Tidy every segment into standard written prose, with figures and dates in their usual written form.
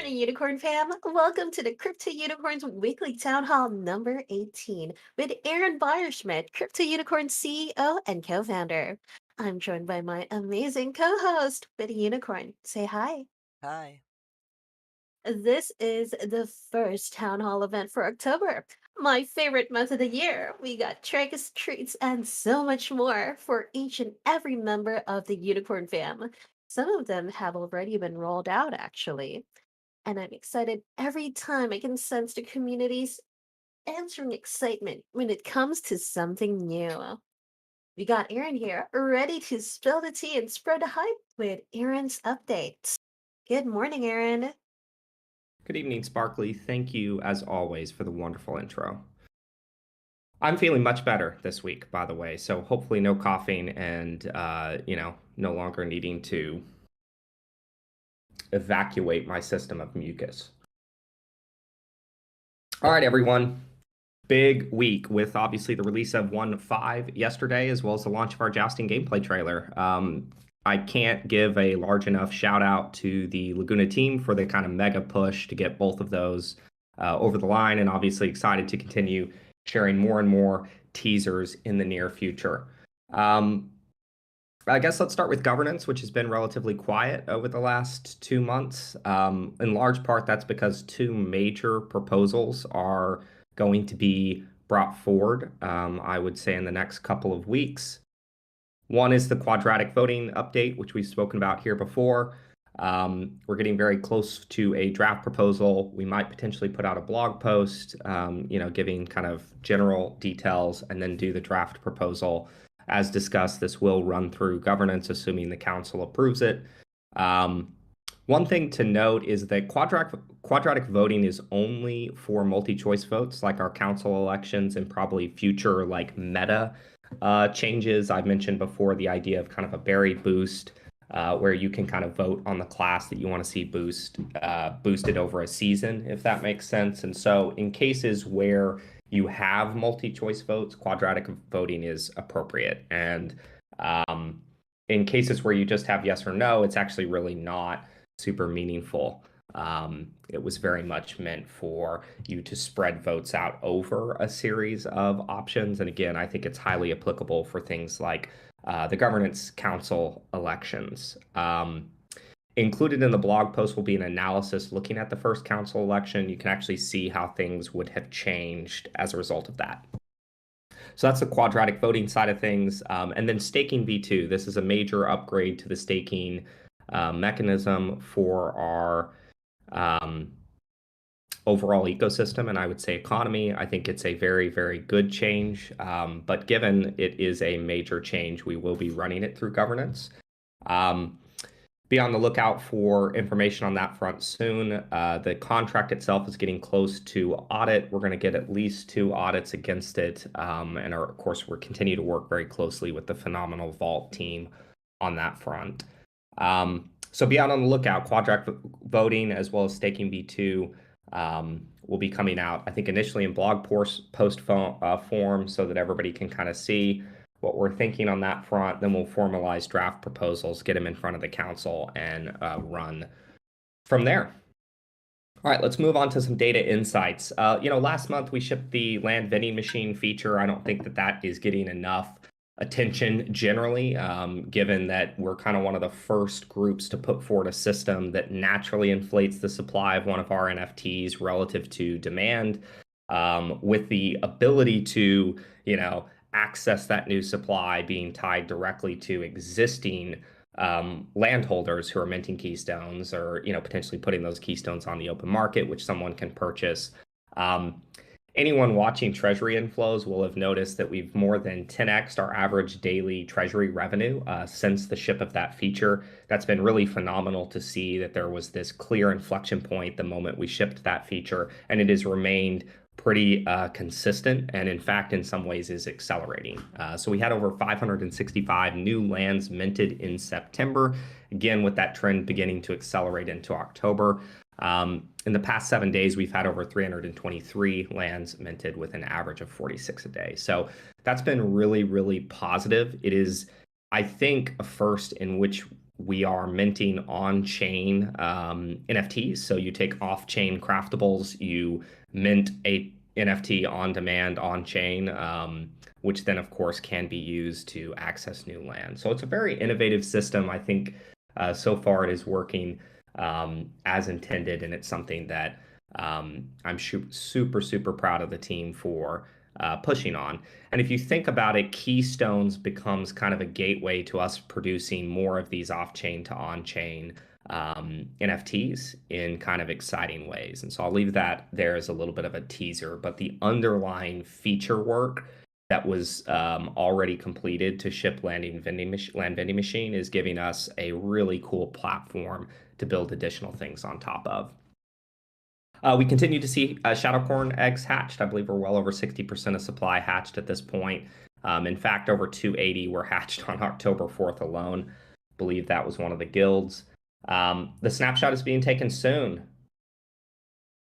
Unicorn fam. Welcome to the Crypto Unicorns Weekly Town Hall number 18 with Aron Beierschmitt, Crypto Unicorn CEO and co-founder. I'm joined by my amazing co-host, Biddy Unicorn. Say hi. Hi. This is the first Town Hall event for October, my favorite month of the year. We got tricks, treats, and so much more for each and every member of the Unicorn fam. Some of them have already been rolled out, actually. And I'm excited every time I can sense the community's answering excitement when it comes to something new. We got Aaron here, ready to spill the tea and spread the hype with Aaron's updates. Good morning, Aaron. Good evening, Sparkly. Thank you, as always, for the wonderful intro. I'm feeling much better this week, by the way, so hopefully no coughing and, no longer needing to evacuate my system of mucus. All right, everyone. Big week with obviously the release of 1.5 yesterday, as well as the launch of our jousting gameplay trailer. I can't give a large enough shout out to the Laguna team for the kind of mega push to get both of those over the line, and obviously excited to continue sharing more and more teasers in the near future. I guess let's start with governance, which has been relatively quiet over the last 2 months. In large part, that's because two major proposals are going to be brought forward, I would say, in the next couple of weeks. One is the quadratic voting update, which we've spoken about here before. We're getting very close to a draft proposal. We might potentially put out a blog post, giving kind of general details, and then do the draft proposal. As discussed, this will run through governance, assuming the council approves it. One thing to note is that quadratic voting is only for multi-choice votes, like our council elections and probably future like meta changes. I've mentioned before the idea of kind of a buried boost, where you can kind of vote on the class that you want to see boosted over a season, if that makes sense. And so in cases where you have multi-choice votes, quadratic voting is appropriate. And in cases where you just have yes or no, it's actually really not super meaningful. It was very much meant for you to spread votes out over a series of options. And again, I think it's highly applicable for things like the governance council elections. Included in the blog post will be an analysis looking at the first council election. You can actually see how things would have changed as a result of that. So that's the quadratic voting side of things. And then staking V2. This is a major upgrade to the staking mechanism for our overall ecosystem, and I would say economy. I think it's a very, very good change. But given it is a major change, we will be running it through governance. Be on the lookout for information on that front soon. The contract itself is getting close to audit. We're going to get at least 2 audits against it. And of course, we're continue to work very closely with the phenomenal Vault team on that front. So be out on the lookout. Quadratic voting as well as staking V2 will be coming out, I think, initially in blog post form so that everybody can kind of see what we're thinking on that front. Then we'll formalize draft proposals, get them in front of the council, and run from there. All right, let's move on to some data insights. Last month we shipped the land vending machine feature. I don't think that is getting enough attention generally, given that we're kind of one of the first groups to put forward a system that naturally inflates the supply of one of our NFTs relative to demand, with the ability to, access that new supply being tied directly to existing landholders who are minting keystones or, potentially putting those keystones on the open market, which someone can purchase. Anyone watching treasury inflows will have noticed that we've more than 10x'd our average daily treasury revenue since the ship of that feature. That's been really phenomenal to see that there was this clear inflection point the moment we shipped that feature, and it has remained pretty consistent, and in fact, in some ways is accelerating. So we had over 565 new lands minted in September, again, with that trend beginning to accelerate into October. In the past 7 days, we've had over 323 lands minted with an average of 46 a day. So that's been really, really positive. It is, I think, a first in which we are minting on-chain NFTs. So you take off-chain craftables, you mint a NFT on demand on chain, which then, of course, can be used to access new land. So it's a very innovative system. I think so far it is working as intended, and it's something that I'm super, super proud of the team for pushing on. And if you think about it, Keystones becomes kind of a gateway to us producing more of these off-chain to on-chain NFTs in kind of exciting ways. And so I'll leave that there as a little bit of a teaser, but the underlying feature work that was already completed to ship land vending machine is giving us a really cool platform to build additional things on top of. We continue to see shadowcorn eggs hatched. I believe we're well over 60% of supply hatched at this point. In fact, over 280 were hatched on October 4th alone. I believe that was one of the guilds. The snapshot is being taken soon.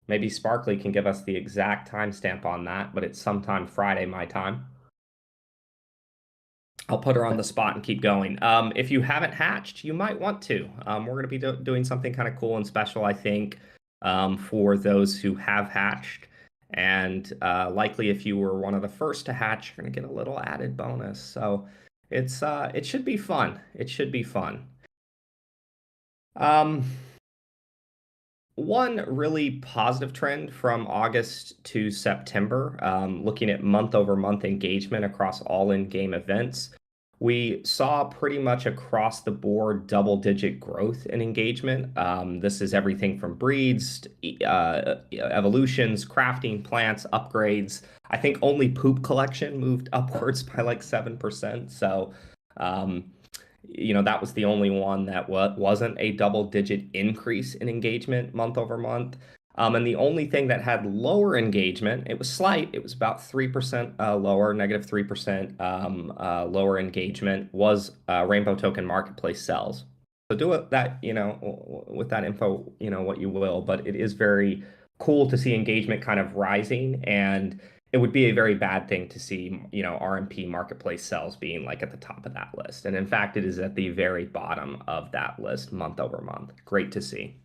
Maybe Sparkly can give us the exact timestamp on that, but it's sometime Friday my time. I'll put her on the spot and keep going. If you haven't hatched, you might want to. We're going to be doing something kind of cool and special, I think, for those who have hatched. And likely if you were one of the first to hatch, you're going to get a little added bonus. So it should be fun. It should be fun. One really positive trend from August to September, looking at month-over-month engagement across all in-game events, we saw pretty much across the board double-digit growth in engagement. This is everything from breeds, evolutions, crafting, plants, upgrades. I think only poop collection moved upwards by like 7%. So that was the only one that wasn't a double-digit increase in engagement month over month. And the only thing that had lower engagement, it was slight, it was about 3% lower, negative 3% lower engagement, was Rainbow Token Marketplace sales. So do it that, with that info, what you will, but it is very cool to see engagement kind of rising, and it would be a very bad thing to see, RMP marketplace sales being like at the top of that list. And in fact, it is at the very bottom of that list month over month. Great to see.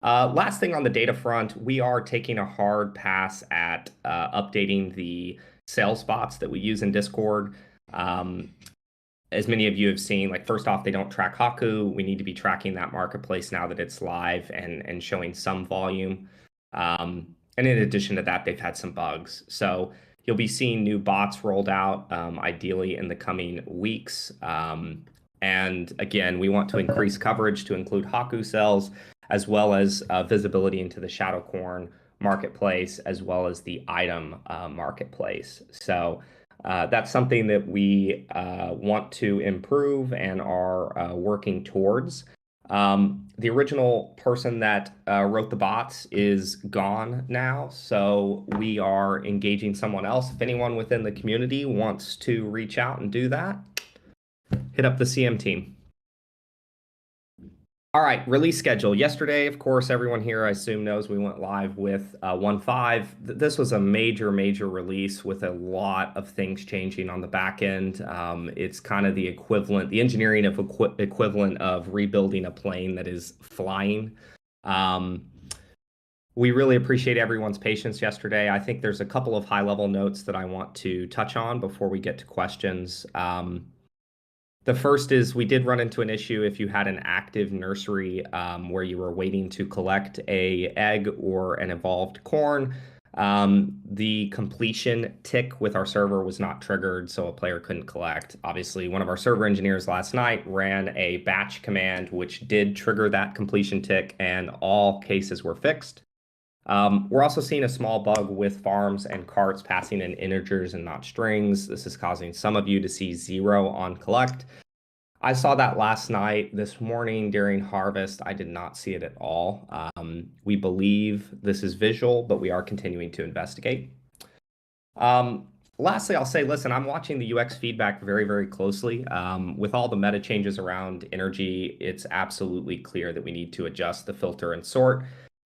Last thing on the data front, we are taking a hard pass at updating the sales bots that we use in Discord. As many of you have seen, like first off, they don't track Haku. We need to be tracking that marketplace now that it's live and showing some volume. And in addition to that, they've had some bugs. So you'll be seeing new bots rolled out, ideally in the coming weeks. And again, we want to increase coverage to include Haku sales, as well as visibility into the Shadowcorn marketplace, as well as the item marketplace. So that's something that we want to improve and are working towards. The original person that wrote the bots is gone now, so we are engaging someone else. If anyone within the community wants to reach out and do that, hit up the CM team. All right, release schedule. Yesterday, of course, everyone here, I assume, knows we went live with 1.5. This was a major, major release with a lot of things changing on the back end. It's kind of the equivalent, the engineering of equivalent of rebuilding a plane that is flying. We really appreciate everyone's patience yesterday. I think there's a couple of high-level notes that I want to touch on before we get to questions. The first is we did run into an issue if you had an active nursery where you were waiting to collect a egg or an evolved corn. The completion tick with our server was not triggered, so a player couldn't collect. Obviously, one of our server engineers last night ran a batch command, which did trigger that completion tick, and all cases were fixed. We're also seeing a small bug with farms and carts passing in integers and not strings. This is causing some of you to see 0 on collect. I saw that last night. This morning during harvest, I did not see it at all. We believe this is visual, but we are continuing to investigate. Lastly, I'll say, listen, I'm watching the UX feedback very, very closely. With all the meta changes around energy, it's absolutely clear that we need to adjust the filter and sort.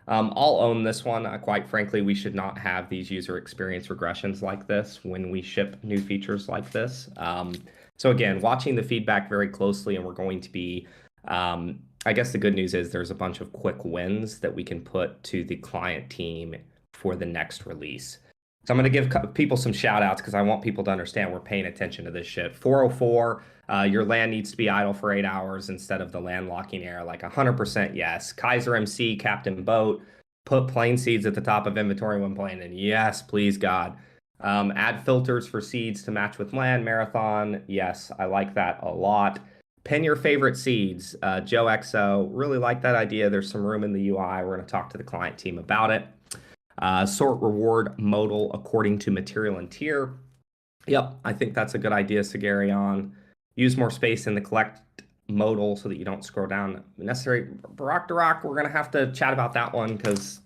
I'll own this one. Quite frankly, we should not have these user experience regressions like this when we ship new features like this. So again, watching the feedback very closely, and we're going to be I guess the good news is there's a bunch of quick wins that we can put to the client team for the next release. So I'm going to give people some shout outs because I want people to understand we're paying attention to this shit. 404, your land needs to be idle for 8 hours instead of the land locking error. Like 100% yes. Kaiser MC, Captain Boat, put plain seeds at the top of inventory when playing. And yes, please God. Add filters for seeds to match with land marathon. Yes, I like that a lot. Pin your favorite seeds. Joe XO, really like that idea. There's some room in the UI. We're going to talk to the client team about it. Sort reward modal according to material and tier. Yep, I think that's a good idea, Sagarion. Use more space in the collect modal so that you don't scroll down necessary. Barak Darak, we're going to have to chat about that one because,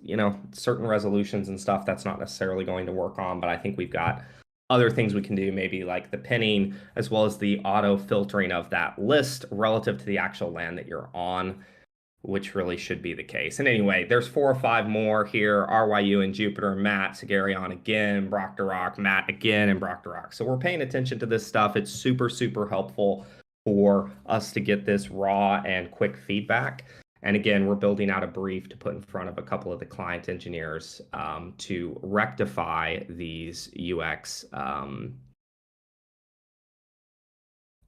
certain resolutions and stuff that's not necessarily going to work on, but I think we've got other things we can do, maybe like the pinning as well as the auto filtering of that list relative to the actual land that you're on, which really should be the case. And anyway, there's 4 or 5 more here. RYU and Jupiter, Matt, Sagarion again, Brock Rock, Matt again, and Brock Rock. So we're paying attention to this stuff. It's super, super helpful for us to get this raw and quick feedback. And again, we're building out a brief to put in front of a couple of the client engineers to rectify these UX, I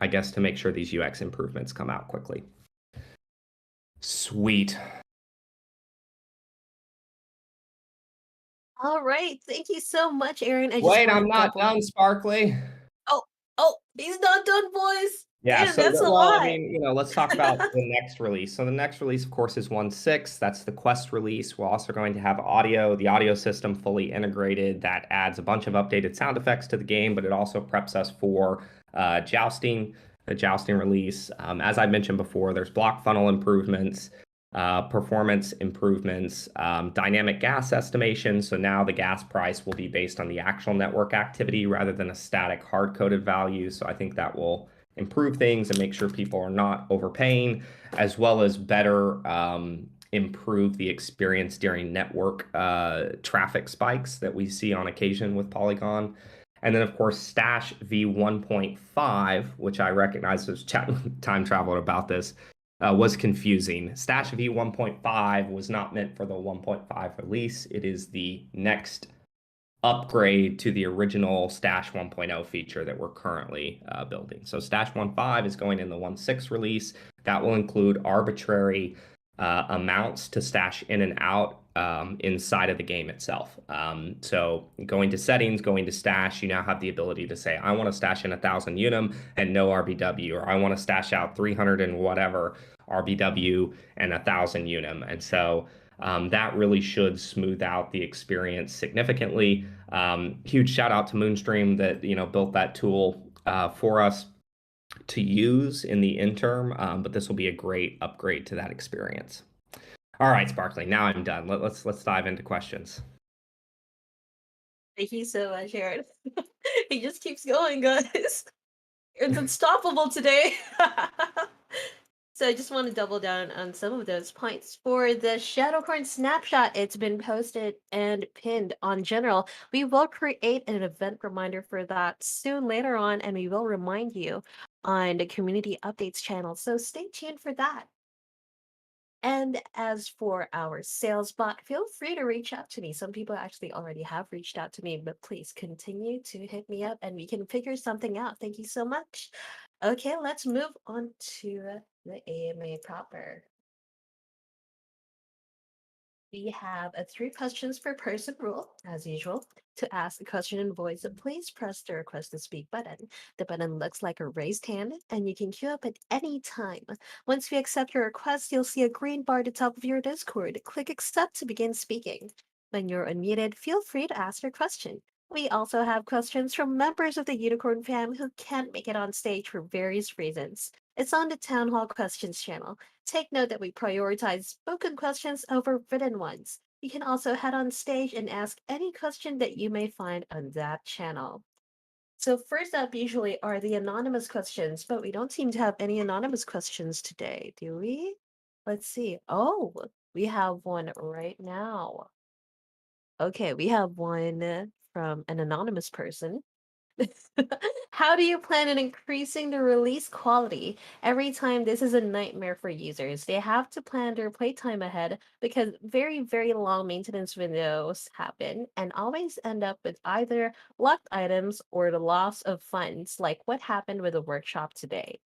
guess, to make sure these UX improvements come out quickly. Sweet. All right. Thank you so much, Aaron. I just Wait, want I'm to not double. done, Sparkly. Oh, oh, he's not done, boys. Yeah, Damn, so that's a well, I lot. mean, let's talk about the next release. So the next release, of course, is 1.6. That's the Quest release. We're also going to have the audio system fully integrated. That adds a bunch of updated sound effects to the game, but it also preps us for jousting, the jousting release. As I mentioned before, there's block funnel improvements, performance improvements, dynamic gas estimation. So now the gas price will be based on the actual network activity rather than a static hard-coded value. So I think that will improve things and make sure people are not overpaying, as well as better improve the experience during network traffic spikes that we see on occasion with Polygon. And then, of course, Stash v1.5, which I recognize as time traveled about this, was confusing. Stash v1.5 was not meant for the 1.5 release. It is the next upgrade to the original Stash 1.0 feature that we're currently building. So Stash 1.5 is going in the 1.6 release. That will include arbitrary amounts to stash in and out inside of the game itself. So going to settings, going to stash, you now have the ability to say, I want to stash in 1,000 unum and no RBW, or I want to stash out 300 and whatever RBW and 1,000 unum. And so that really should smooth out the experience significantly. Huge shout out to Moonstream that built that tool for us to use in the interim, but this will be a great upgrade to that experience. All right, Sparkly, now I'm done. Let's dive into questions. Thank you so much, Aaron. He just keeps going, guys. It's unstoppable today. So I just want to double down on some of those points. For the Shadowcorn snapshot, it's been posted and pinned on general. We will create an event reminder for that soon later on, and we will remind you on the community updates channel. So stay tuned for that. And as for our sales bot, feel free to reach out to me. Some people actually already have reached out to me, but please continue to hit me up and we can figure something out. Thank you so much. Okay, let's move on to the AMA proper. We have a 3 questions per person rule, as usual. To ask a question in voice, please press the request to speak button. The button looks like a raised hand, and you can queue up at any time. Once we accept your request, you'll see a green bar at the top of your Discord. Click accept to begin speaking. When you're unmuted, feel free to ask your question. We also have questions from members of the Unicorn fam who can't make it on stage for various reasons. It's on the Town Hall Questions channel. Take note that we prioritize spoken questions over written ones. You can also head on stage and ask any question that you may find on that channel. So first up usually are the anonymous questions, but we don't seem to have any anonymous questions today, do we? Let's see. Oh, we have one right now. Okay, we have one from an anonymous person. How do you plan on increasing the release quality? Every time this is a nightmare for users. They have to plan their playtime ahead because very, very long maintenance windows happen and always end up with either locked items or the loss of funds, like what happened with the workshop today.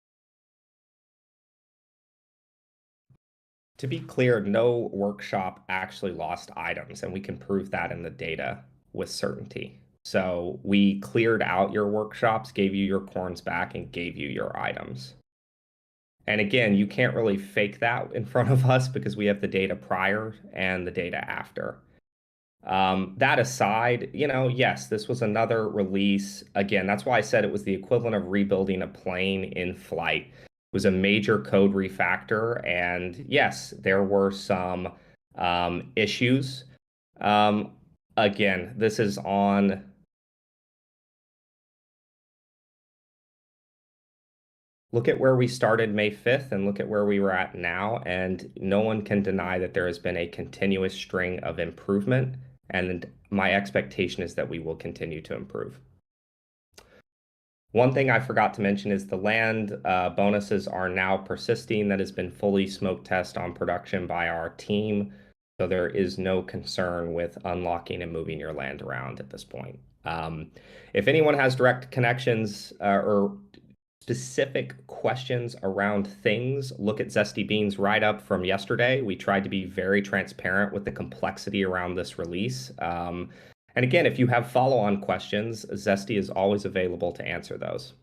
To be clear, no workshop actually lost items, and we can prove that in the data with certainty. So we cleared out your workshops, gave you your corns back, and gave you your items. And again, you can't really fake that in front of us because we have the data prior and the data after. That aside, yes, this was another release. Again, that's why I said it was the equivalent of rebuilding a plane in flight. It was a major code refactor, and yes, there were some issues. Um, Again, this is on. Look at where we started May 5th and look at where we were at now, and no one can deny that there has been a continuous string of improvement, and my expectation is that we will continue to improve. One thing I forgot to mention is the land bonuses are now persisting. That has been fully smoke test on production by our team. So there is no concern with unlocking and moving your land around at this point. If anyone has direct connections or specific questions around things, look at Zesty Beans write-up from yesterday. We tried to be very transparent with the complexity around this release. And again, if you have follow-on questions, Zesty is always available to answer those.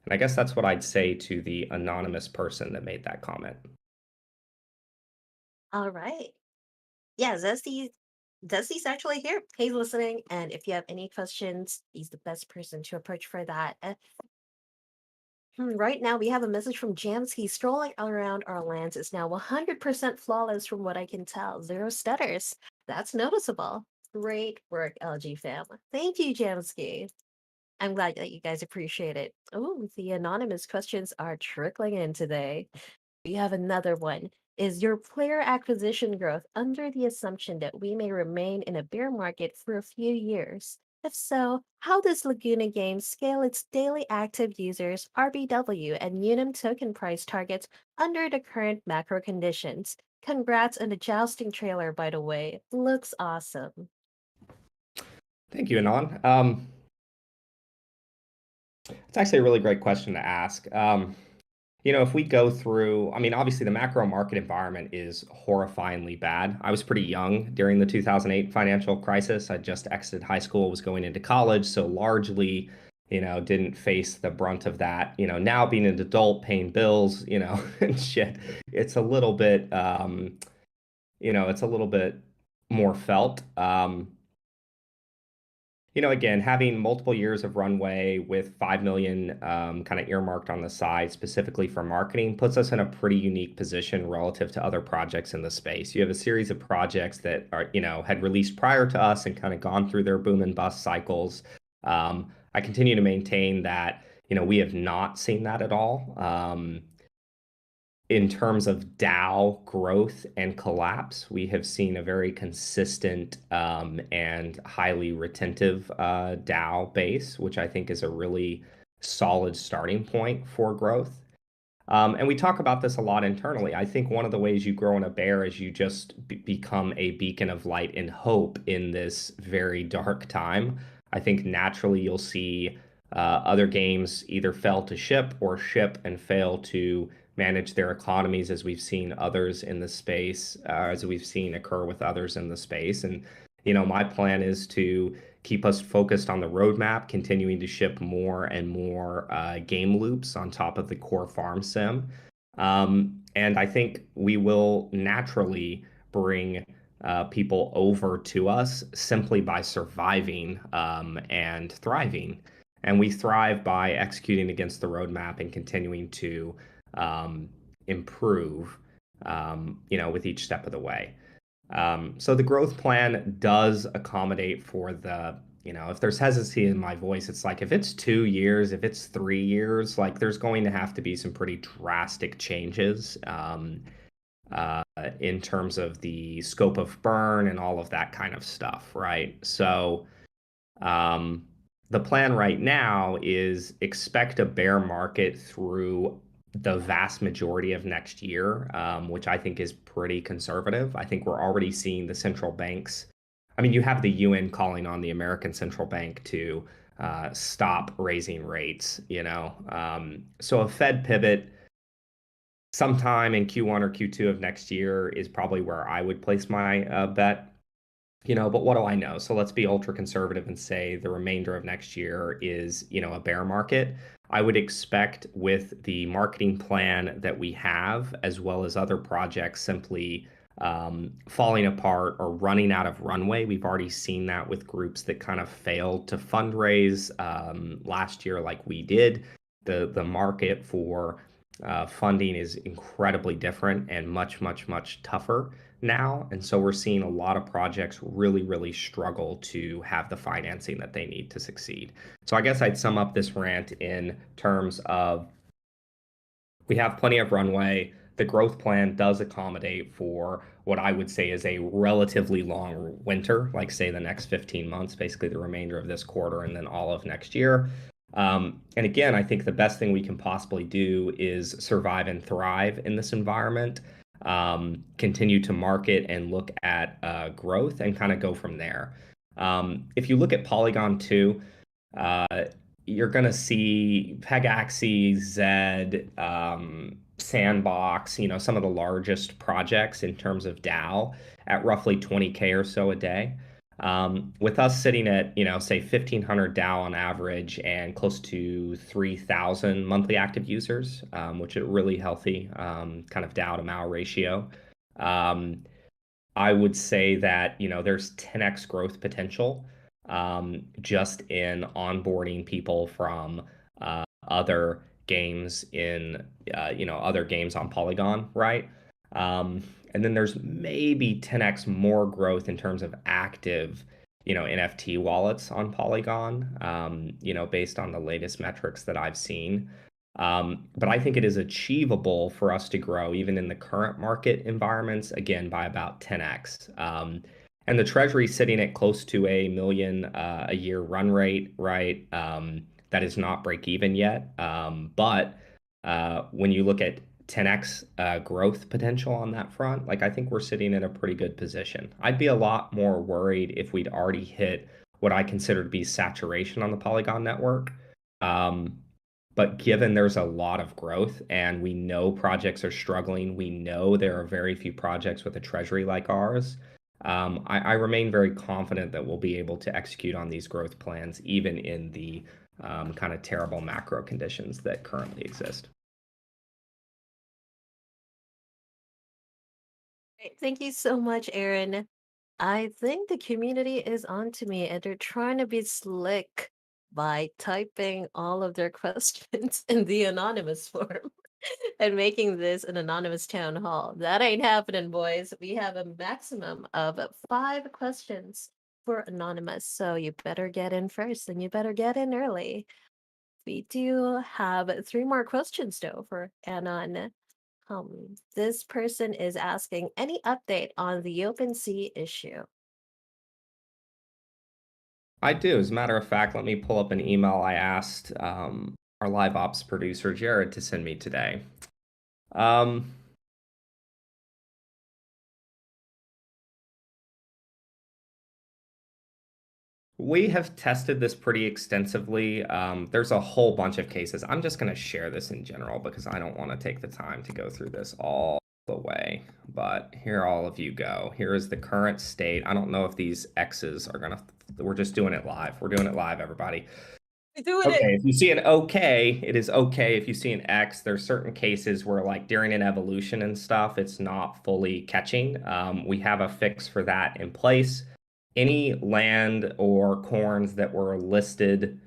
And I guess that's what I'd say to the anonymous person that made that comment. All right. Yeah, Zesty's actually here. He's listening, and if you have any questions, he's the best person to approach for that. Right now, we have a message from Jamsky. Strolling around our lands is now 100% flawless from what I can tell. Zero stutters. That's noticeable. Great work, LG fam. Thank you, Jamsky. I'm glad that you guys appreciate it. Oh, the anonymous questions are trickling in today. We have another one. Is your player acquisition growth under the assumption that we may remain in a bear market for a few years? If so, how does Laguna Games scale its daily active users, RBW, and Unum token price targets under the current macro conditions? Congrats on the jousting trailer, by the way. Looks awesome. Thank you, Anon. It's actually a really great question to ask. If we go through, I mean, obviously the macro market environment is horrifyingly bad. I was pretty young during the 2008 financial crisis. I just exited high school, was going into college, so largely, didn't face the brunt of that. Now being an adult, paying bills, and shit, it's a little bit, it's a little bit more felt. Again, having multiple years of runway with 5 million kind of earmarked on the side specifically for marketing puts us in a pretty unique position relative to other projects in the space. You have a series of projects that are, had released prior to us and kind of gone through their boom and bust cycles. I continue to maintain that, we have not seen that at all. In terms of DAO growth and collapse, we have seen a very consistent and highly retentive DAO base, which I think is a really solid starting point for growth. And we talk about this a lot internally. I think one of the ways you grow in a bear is you just become a beacon of light and hope in this very dark time. I think naturally you'll see other games either fail to ship or ship and fail to manage their economies, as we've seen others in the space, as we've seen occur with others in the space. And, my plan is to keep us focused on the roadmap, continuing to ship more and more game loops on top of the core farm sim. And I think we will naturally bring people over to us simply by surviving and thriving. And we thrive by executing against the roadmap and continuing to improve, with each step of the way. So the growth plan does accommodate for if there's hesitancy in my voice, it's like if it's 2 years, if it's 3 years, like there's going to have to be some pretty drastic changes in terms of the scope of burn and all of that kind of stuff, right? So, The plan right now is expect a bear market through the vast majority of next year, which I think is pretty conservative. I think we're already seeing the central banks. I mean, you have the UN calling on the American Central Bank to stop raising rates, you know. So a Fed pivot sometime in Q1 or Q2 of next year is probably where I would place my bet. You know, but what do I know? So let's be ultra conservative and say the remainder of next year is, you know, a bear market. I would expect with the marketing plan that we have, as well as other projects simply falling apart or running out of runway. We've already seen that with groups that kind of failed to fundraise last year, like we did. The market for funding is incredibly different and much, much, much tougher now. And so we're seeing a lot of projects really, really struggle to have the financing that they need to succeed. So I guess I'd sum up this rant in terms of we have plenty of runway. The growth plan does accommodate for what I would say is a relatively long winter, like say the next 15 months, basically the remainder of this quarter and then all of next year. And again, I think the best thing we can possibly do is survive and thrive in this environment, continue to market and look at growth and kind of go from there. If you look at Polygon 2, uh, you're going to see Pegaxi, Zed, Sandbox, you know, some of the largest projects in terms of DAO at roughly 20K or so a day. With us sitting at, you know, say 1,500 DAO on average and close to 3,000 monthly active users, which is a really healthy kind of DAO to MAU ratio. Um, I would say that, you know, there's 10x growth potential just in onboarding people from other games in, you know, other games on Polygon, right? Um, and then there's maybe 10x more growth in terms of active, you know, NFT wallets on Polygon, you know, based on the latest metrics that I've seen. But I think it is achievable for us to grow even in the current market environments, again, by about 10x. And the treasury sitting at close to a million a year run rate, right? That is not break even yet. But when you look at 10x growth potential on that front, like I think we're sitting in a pretty good position. I'd be a lot more worried if we'd already hit what I consider to be saturation on the Polygon network. Um, but given there's a lot of growth and we know projects are struggling, we know there are very few projects with a treasury like ours. I remain very confident that we'll be able to execute on these growth plans, even in the kind of terrible macro conditions that currently exist. Great. Thank you so much, Aaron. I think the community is onto me and they're trying to be slick by typing all of their questions in the anonymous form and making this an anonymous town hall. That ain't happening, boys. We have a maximum of 5 questions for anonymous. So you better get in first and you better get in early. We do have 3 more questions though for Anon. This person is asking any update on the OpenSea issue. I do. As a matter of fact, let me pull up an email I asked our live ops producer, Jared, to send me today. Um, We have tested this pretty extensively. There's a whole bunch of cases. I'm just going to share this in general because I don't want to take the time to go through this all the way. But here all of you go. Here is the current state. I don't know if these X's are going to, we're just doing it live. We're doing it live, everybody. We're doing Okay, it. if you see an okay, it is okay. If you see an X, there's certain cases where like during an evolution and stuff, it's not fully catching. We have a fix for that in place. Any land or corns that were listed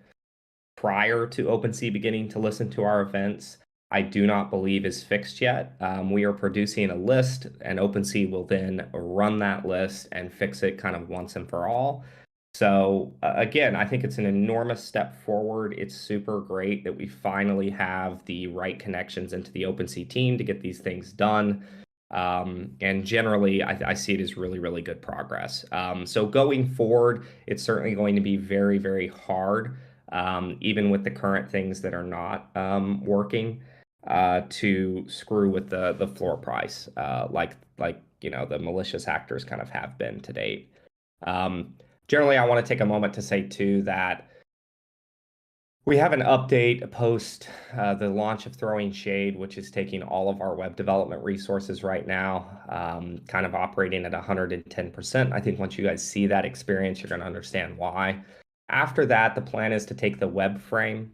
prior to OpenSea beginning to listen to our events, I do not believe is fixed yet. We are producing a list, and OpenSea will then run that list and fix it kind of once and for all. So again, I think it's an enormous step forward. It's super great that we finally have the right connections into the OpenSea team to get these things done. And generally, I see it as really, really good progress. So going forward, it's certainly going to be very, very hard even with the current things that are not working, to screw with the floor price, like the malicious actors kind of have been to date. Um, Generally, I want to take a moment to say too that we have an update post the launch of Throwing Shade, which is taking all of our web development resources right now, kind of operating at 110%. I think once you guys see that experience, you're going to understand why. After that, the plan is to take the web frame,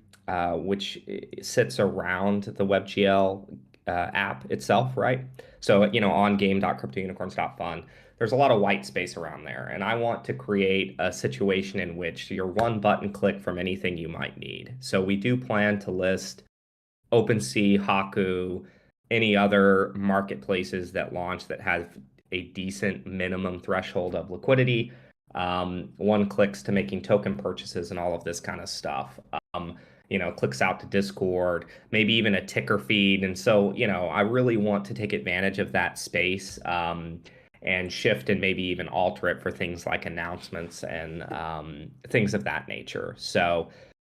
which sits around the WebGL app itself, right? So, on game.cryptounicorns.fun, there's a lot of white space around there. And I want to create a situation in which you're one button click from anything you might need. So we do plan to list OpenSea, Haku, any other marketplaces that launch that have a decent minimum threshold of liquidity, one clicks to making token purchases and all of this kind of stuff. Clicks out to Discord, maybe even a ticker feed. And so, I really want to take advantage of that space, and shift and maybe even alter it for things like announcements and things of that nature. So,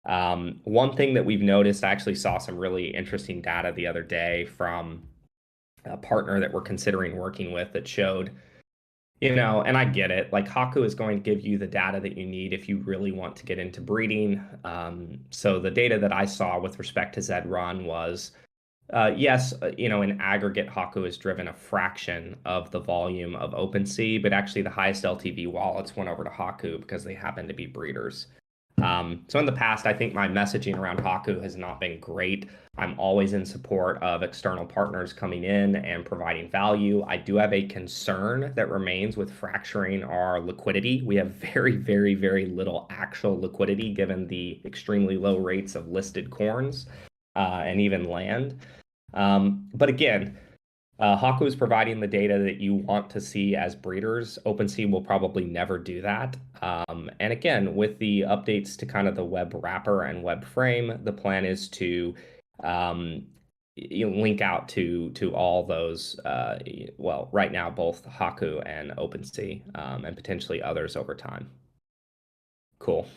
one thing that we've noticed, I actually saw some really interesting data the other day from a partner that we're considering working with that showed, and I get it, like Haku is going to give you the data that you need if you really want to get into breeding. So the data that I saw with respect to Zed Run was, yes, in aggregate, Haku has driven a fraction of the volume of OpenSea, but actually the highest LTV wallets went over to Haku because they happen to be breeders. So in the past, I think my messaging around Haku has not been great. I'm always in support of external partners coming in and providing value. I do have a concern that remains with fracturing our liquidity. We have very, very, very little actual liquidity given the extremely low rates of listed coins, and even land. But again, Haku is providing the data that you want to see as breeders. OpenSea will probably never do that. And again, with the updates to kind of the web wrapper and web frame, the plan is to link out to all those. Well, right now, both Haku and OpenSea, and potentially others over time. Cool.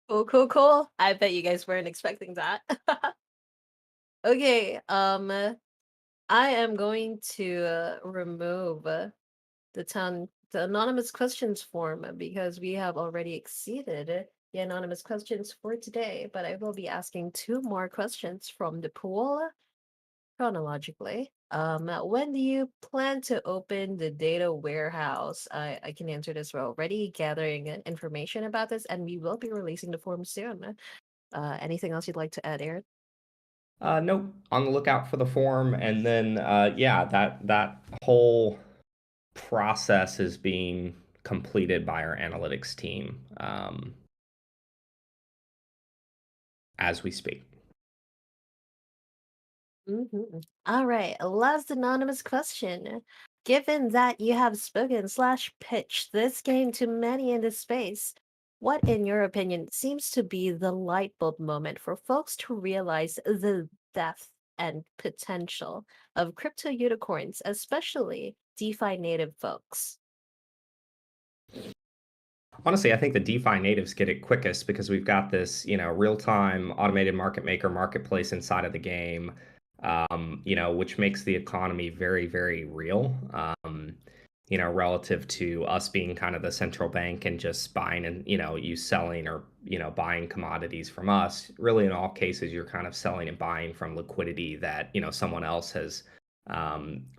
Cool, cool, cool. I bet you guys weren't expecting that. Okay, I am going to remove the anonymous questions form because we have already exceeded the anonymous questions for today, but I will be asking two more questions from the pool chronologically. When do you plan to open the data warehouse? I can answer this. We're already gathering information about this, and we will be releasing the form soon. Anything else you'd like to add, Aaron? Nope. On the lookout for the form, and then yeah, that whole process is being completed by our analytics team, as we speak. All right, last anonymous question. Given that you have spoken slash pitched this game to many in this space, what, in your opinion, seems to be the light bulb moment for folks to realize the depth and potential of crypto unicorns, especially DeFi native folks? Honestly, I think the DeFi natives get it quickest because we've got this, real-time automated market maker marketplace inside of the game, which makes the economy very, very real, relative to us being kind of the central bank and just buying and, you selling or, buying commodities from us. Really, in all cases, you're kind of selling and buying from liquidity that, someone else has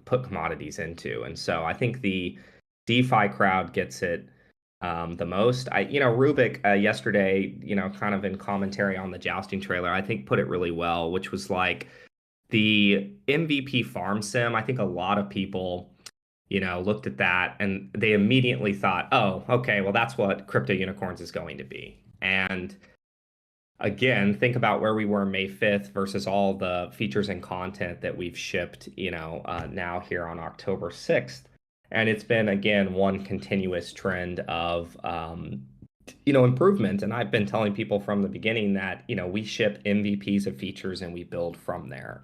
put commodities into. And so I think the DeFi crowd gets it the most. Rubik yesterday, kind of in commentary on the jousting trailer, I think put it really well, which was like the MVP farm sim. I think a lot of people, looked at that and they immediately thought, oh, okay, well, that's what crypto unicorns is going to be. And again, think about where we were May 5th versus all the features and content that we've shipped, now here on October 6th. And it's been, again, one continuous trend of, improvement. And I've been telling people from the beginning that, we ship MVPs of features and we build from there.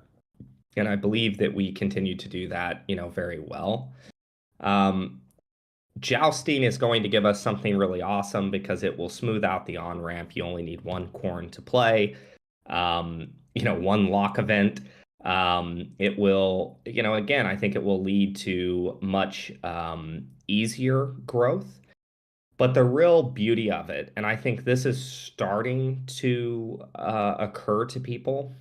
And I believe that we continue to do that, very well. Um, Jousting is going to give us something really awesome because it will smooth out the on ramp. You only need one corn to play, one lock event. It will, again, I think it will lead to much easier growth. But the real beauty of it, and I think this is starting to occur to people,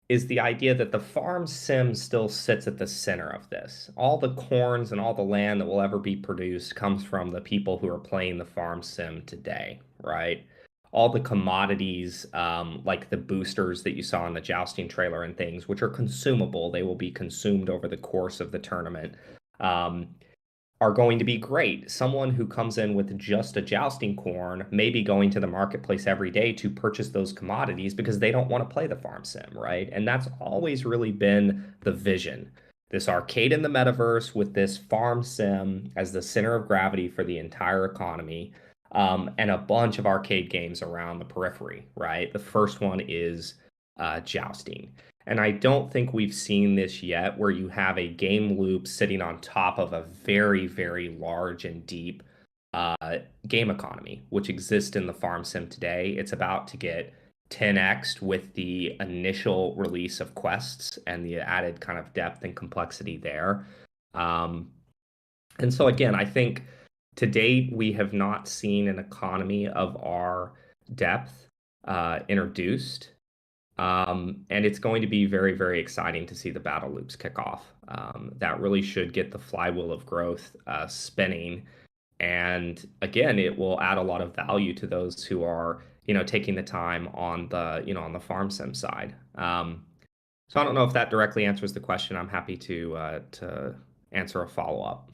is the idea that the farm sim still sits at the center of this. All the corns and all the land that will ever be produced comes from the people who are playing the farm sim today, right? All the commodities, like the boosters that you saw in the jousting trailer and things, which are consumable, they will be consumed over the course of the tournament. Um, are going to be great. Someone who comes in with just a jousting corn may be going to the marketplace every day to purchase those commodities because they don't want to play the farm sim, right? And that's always really been the vision. This arcade in the metaverse with this farm sim as the center of gravity for the entire economy, and a bunch of arcade games around the periphery, right? The first one is jousting. And I don't think we've seen this yet, where you have a game loop sitting on top of a very, very large and deep game economy, which exists in the farm sim today. It's about to get 10x with the initial release of quests and the added kind of depth and complexity there. Um, and so, again, I think to date, we have not seen an economy of our depth introduced, and it's going to be very, very exciting to see the battle loops kick off. That really should get the flywheel of growth spinning. And again, it will add a lot of value to those who are, taking the time on the farm sim side. So I don't know if that directly answers the question. I'm happy to answer a follow up.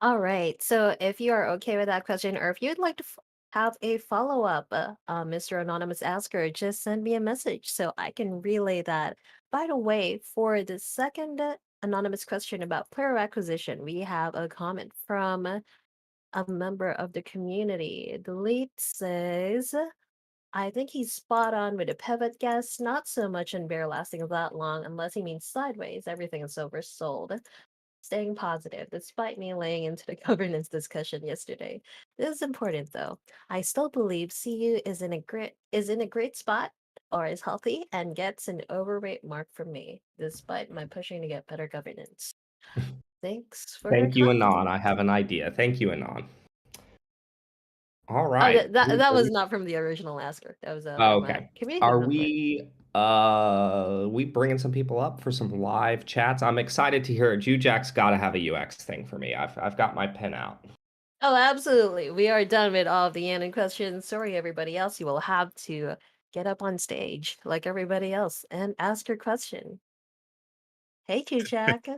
All right. So if you are okay with that question, or if you'd like to have a follow-up, Mr. Anonymous Asker, just send me a message so I can relay that. By the way, for the second anonymous question about player acquisition, we have a comment from a member of the community. Delete says, I think he's spot on with the pivot guess, not so much in bear lasting that long, unless he means sideways. Everything is oversold. Staying positive, despite me laying into the governance discussion yesterday. This is important though. I still believe CU is in a great spot or is healthy and gets an overweight mark from me, despite my pushing to get better governance. Thanks for your Thank you, comment. Anon. I have an idea. Thank you, Anon. All Oh, right. that was not from the original asker. That was Oh, from a okay. community Are member. we bringing some people up for some live chats? I'm excited to hear it. Jujack's got to have a UX thing for me. I've got my pen out. Oh, absolutely. We are done with all of the Yannon questions. Sorry, everybody else. You will have to get up on stage like everybody else and ask your question. Hey, Jack.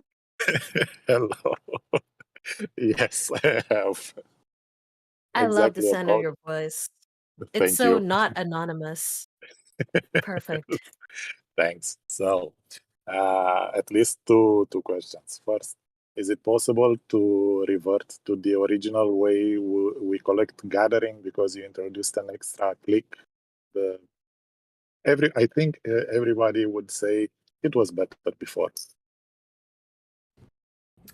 Hello. Yes, I have I love the exactly sound of about. your voice. It's Thank so you. not anonymous. Perfect. Thanks. So, at least two questions. First, is it possible to revert to the original way we collect gathering because you introduced an extra click? The I think everybody would say it was better before.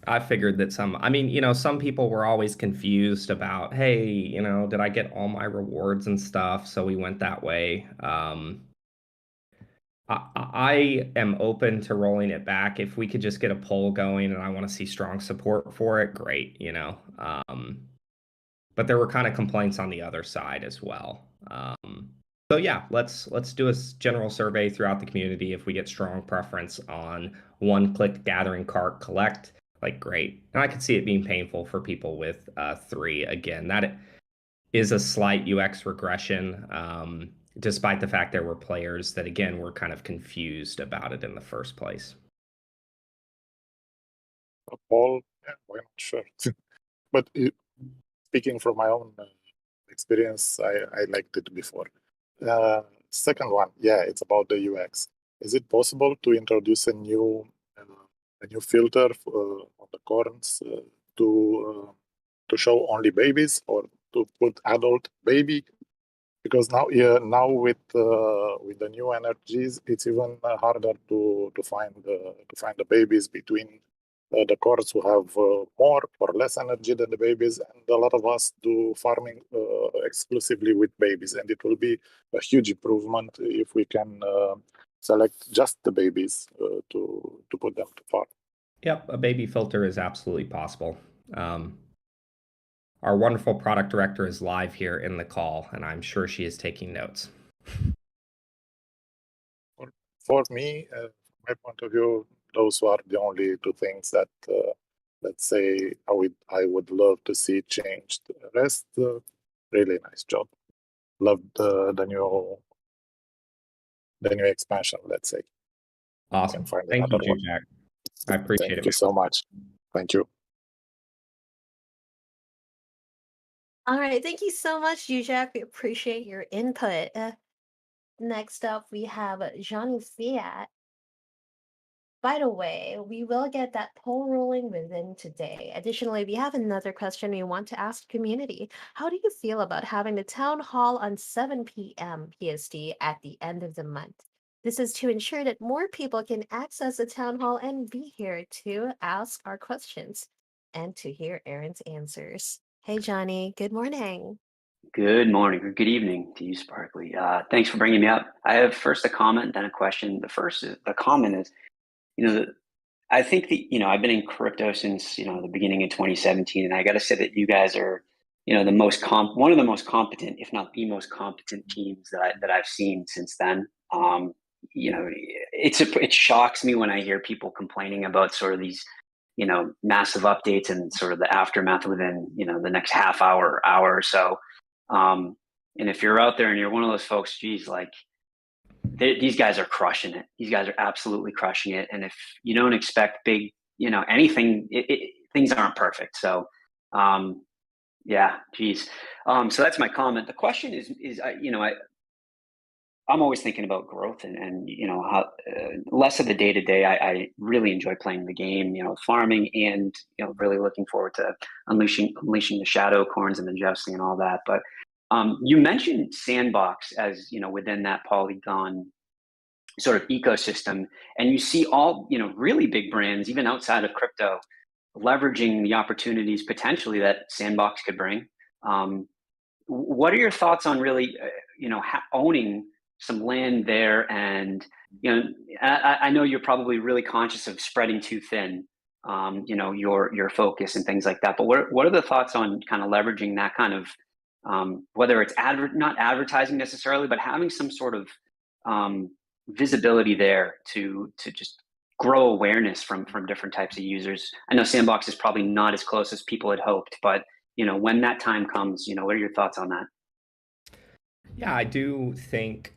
I figured that some people were always confused about, hey, did I get all my rewards and stuff? So we went that way. I am open to rolling it back. If we could just get a poll going and I want to see strong support for it, great. But there were kind of complaints on the other side as well. So yeah, let's do a general survey throughout the community. If we get strong preference on one-click gathering cart collect, like great. And I could see it being painful for people with three. Again, that is a slight UX regression, despite the fact there were players that again were kind of confused about it in the first place. A poll, yeah, why not? Sure. But speaking from my own experience, I liked it before. Second one, yeah, it's about the UX. Is it possible to introduce a new filter on the corns to show only babies or to put adult baby? Because now, yeah, now with the new energies, it's even harder to find the babies between the cores who have more or less energy than the babies, and a lot of us do farming exclusively with babies, and it will be a huge improvement if we can select just the babies to put them to farm. Yep, a baby filter is absolutely possible. Our wonderful product director is live here in the call, and I'm sure she is taking notes. For me, from my point of view, those are the only two things that, let's say, I would love to see changed. The rest, really nice job. Love the new expansion. Let's say. Awesome. Can find Thank you, another one. Jack. I appreciate Thank it. you so much. Thank you. All right, thank you so much, Jack. We appreciate your input. Next up, we have Johnny Fiat. By the way, we will get that poll rolling within today. Additionally, we have another question we want to ask the community. How do you feel about having the town hall on 7 p.m. PST at the end of the month? This is to ensure that more people can access the town hall and be here to ask our questions and to hear Aaron's answers. Hey, Johnny, good morning. Good morning or good evening to you, Sparkly. Thanks for bringing me up. I have first a comment, then a question. The comment is, I think I've been in crypto since, the beginning of 2017, and I got to say that you guys are, one of the most competent, if not the most competent teams that I've seen since then. It shocks me when I hear people complaining about sort of these, massive updates and sort of the aftermath within, the next half hour or so. And if you're out there and you're one of those folks, geez, like these guys are crushing it. These guys are absolutely crushing it. And if you don't expect big, anything, things aren't perfect. So, yeah, geez. So that's my comment. The question is I'm always thinking about growth and how less of the day to day. I really enjoy playing the game, farming, and really looking forward to unleashing the shadow corns and adjusting and all that. But you mentioned Sandbox as within that Polygon sort of ecosystem, and you see all really big brands even outside of crypto leveraging the opportunities potentially that Sandbox could bring. What are your thoughts on really owning some land there? And I know you're probably really conscious of spreading too thin your focus and things like that, but what are the thoughts on kind of leveraging that kind of whether it's not advertising necessarily, but having some sort of visibility there to just grow awareness from different types of users? I know Sandbox is probably not as close as people had hoped, but when that time comes, what are your thoughts on that? Yeah, I do think,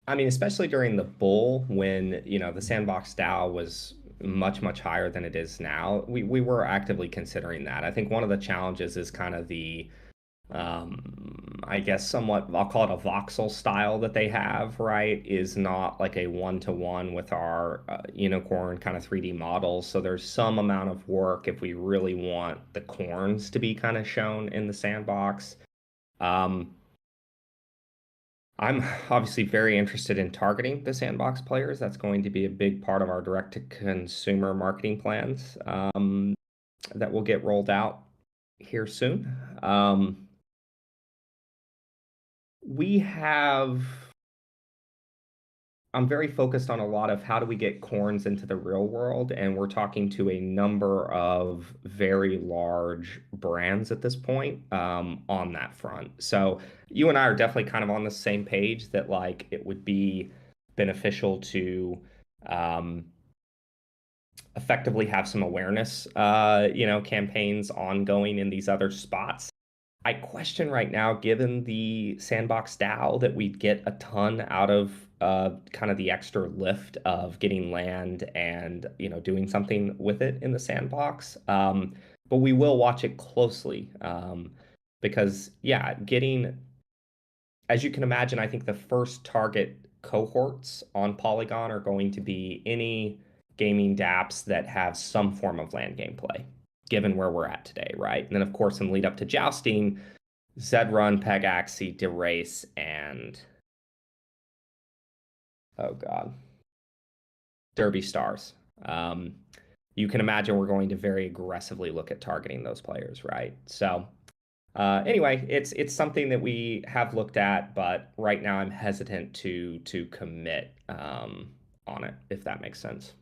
I mean, especially during the bull when, the Sandbox DAO was much, much higher than it is now, we were actively considering that. I think one of the challenges is kind of the, I guess somewhat, I'll call it a voxel style that they have, right? Is not like a one-to-one with our unicorn kind of 3D models. So there's some amount of work if we really want the corns to be kind of shown in the Sandbox. I'm obviously very interested in targeting the Sandbox players. That's going to be a big part of our direct-to-consumer marketing plans that will get rolled out here soon. I'm very focused on a lot of how do we get corns into the real world, and we're talking to a number of very large brands at this point on that front. So you and I are definitely kind of on the same page that like it would be beneficial to effectively have some awareness, campaigns ongoing in these other spots. I question right now, given the Sandbox DAO, that we'd get a ton out of kind of the extra lift of getting land and doing something with it in the Sandbox. But we will watch it closely because as you can imagine, I think the first target cohorts on Polygon are going to be any gaming dApps that have some form of land gameplay, given where we're at today, right? And then, of course, in lead up to Jousting, Zedrun, Pegaxi, Derace, and oh god, Derby Stars. you can imagine we're going to very aggressively look at targeting those players, right? So anyway, it's something that we have looked at, but right now I'm hesitant to commit on it, if that makes sense.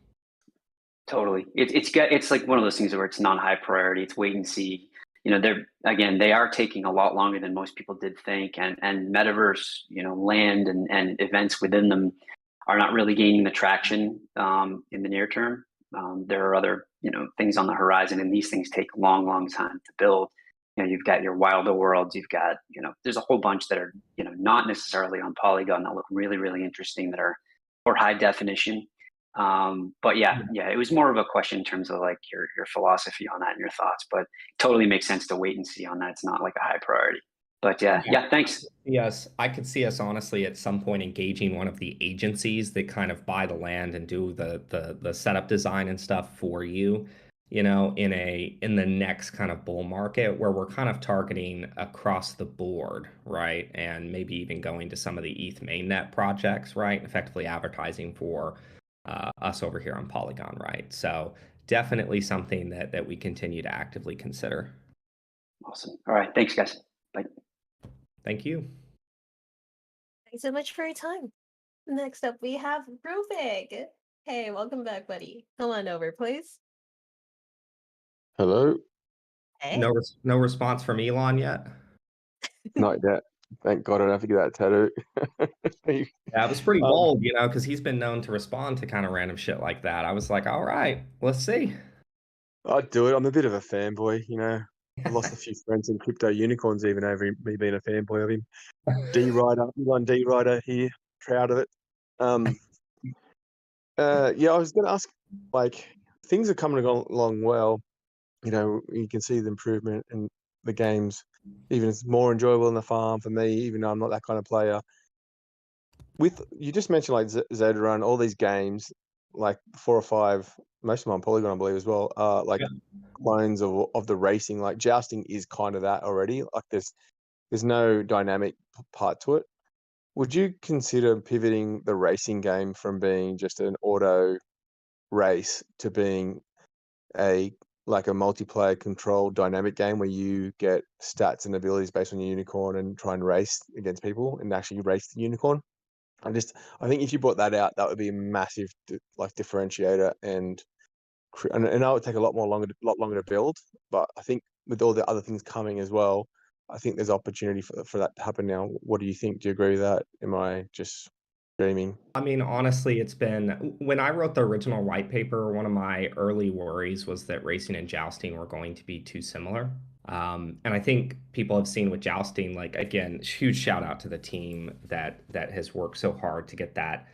Totally. It's like one of those things where it's not high priority. It's wait and see. They are taking a lot longer than most people did think, and metaverse, land and events within them are not really gaining the traction in the near term. There are other things on the horizon, and these things take a long time to build. You've got your Wilder Worlds. You've got there's a whole bunch that are not necessarily on Polygon that look really interesting, that are or high definition. But yeah, it was more of a question in terms of like your philosophy on that and your thoughts, but totally makes sense to wait and see on that. It's not like a high priority, but yeah, thanks. Yes, I could see us honestly at some point engaging one of the agencies that kind of buy the land and do the setup design and stuff for you, in the next kind of bull market where we're kind of targeting across the board, right? And maybe even going to some of the ETH mainnet projects, right? Effectively advertising for us over here on Polygon, right? So definitely something that we continue to actively consider. Awesome. All right. Thanks, guys. Bye. Thank you. Thanks so much for your time. Next up, we have Rubik. Hey, welcome back, buddy. Come on over, please. Hello? Hey. No response from Elon yet? Not yet. Thank God I don't have to get that tattoo. Yeah, it was pretty bold, because he's been known to respond to kind of random shit like that. I was like, all right, let's see. I'd do it. I'm a bit of a fanboy, I lost a few friends in crypto unicorns even over me being a fanboy of him. Elon D Rider here, proud of it. I was going to ask, like, things are coming along well. You can see the improvement in the games. Even it's more enjoyable in the farm for me, even though I'm not that kind of player. You just mentioned like Zeta Run, all these games, like 4 or 5, most of them on Polygon, I believe as well, like clones of the racing. Like jousting is kind of that already. Like there's no dynamic part to it. Would you consider pivoting the racing game from being just an auto race to being a multiplayer controlled dynamic game where you get stats and abilities based on your unicorn and try and race against people and actually race the unicorn? I think if you brought that out, that would be a massive differentiator, and that would take a lot longer to build. But I think with all the other things coming as well, I think there's opportunity for that to happen now. What do you think? Do you agree with that? Am I just dreaming? I mean, honestly, it's been when I wrote the original white paper, one of my early worries was that racing and jousting were going to be too similar. And I think people have seen with jousting, like, again, huge shout out to the team that has worked so hard to get that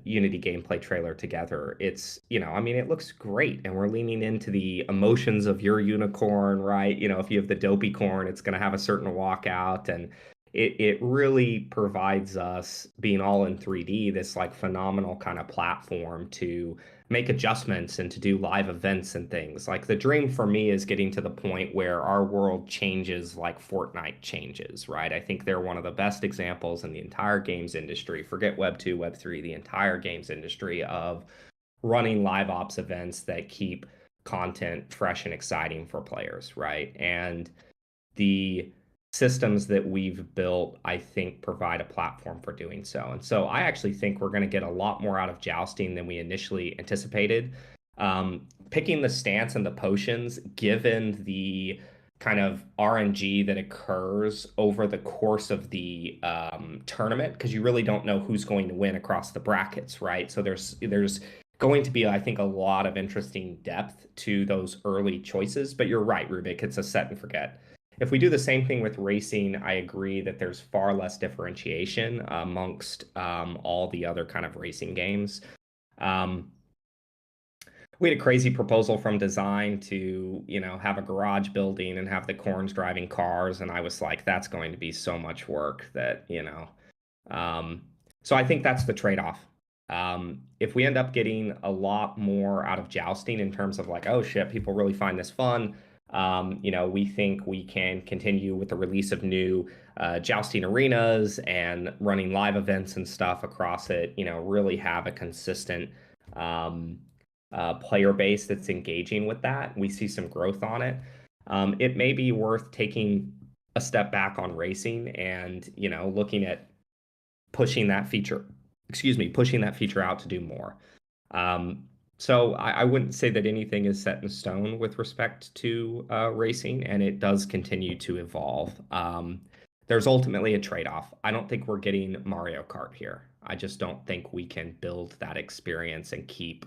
Unity gameplay trailer together. It's, it looks great, and we're leaning into the emotions of your unicorn, right? If you have the dopey corn, it's going to have a certain walkout, and it really provides us, being all in 3D, this like phenomenal kind of platform to make adjustments and to do live events and things. Like the dream for me is getting to the point where our world changes like Fortnite changes, right? I think they're one of the best examples in the entire games industry. Forget Web 2, Web 3, the entire games industry, of running live ops events that keep content fresh and exciting for players, right? And the systems that we've built, I think, provide a platform for doing so. And so I actually think we're going to get a lot more out of jousting than we initially anticipated. Picking the stance and the potions, given the kind of RNG that occurs over the course of the tournament, because you really don't know who's going to win across the brackets, right? So there's going to be, I think, a lot of interesting depth to those early choices. But you're right, Rubik, it's a set and forget. If we do the same thing with racing, I agree that there's far less differentiation amongst all the other kind of racing games. We had a crazy proposal from design to, have a garage building and have the corns driving cars. And I was like, that's going to be so much work that, so I think that's the trade-off. If we end up getting a lot more out of jousting in terms of like, oh shit, people really find this fun, we think we can continue with the release of new jousting arenas and running live events and stuff across it, really have a consistent player base that's engaging with that. We see some growth on it. It may be worth taking a step back on racing and, looking at pushing that feature, pushing that feature out to do more. So I wouldn't say that anything is set in stone with respect to racing, and it does continue to evolve. There's ultimately a trade-off. I don't think we're getting Mario Kart here. I just don't think we can build that experience and keep,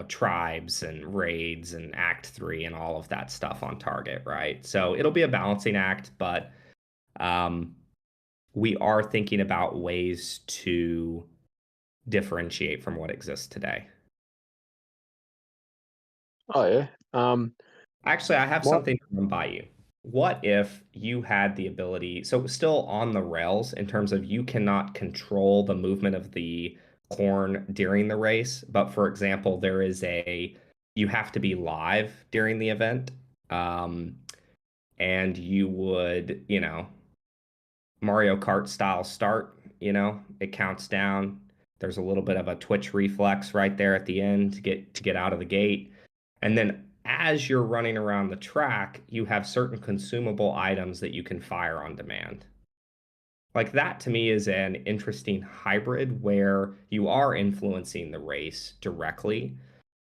tribes and raids and Act 3 and all of that stuff on target, right? So it'll be a balancing act, but we are thinking about ways to differentiate from what exists today. Oh yeah. Actually, I have What? something to run by you. What if you had the ability, so still on the rails in terms of you cannot control the movement of the corn during the race, but for example, you have to be live during the event, and you would, Mario Kart style start, it counts down. There's a little bit of a twitch reflex right there at the end to get out of the gate. And then as you're running around the track, you have certain consumable items that you can fire on demand. Like that to me is an interesting hybrid where you are influencing the race directly.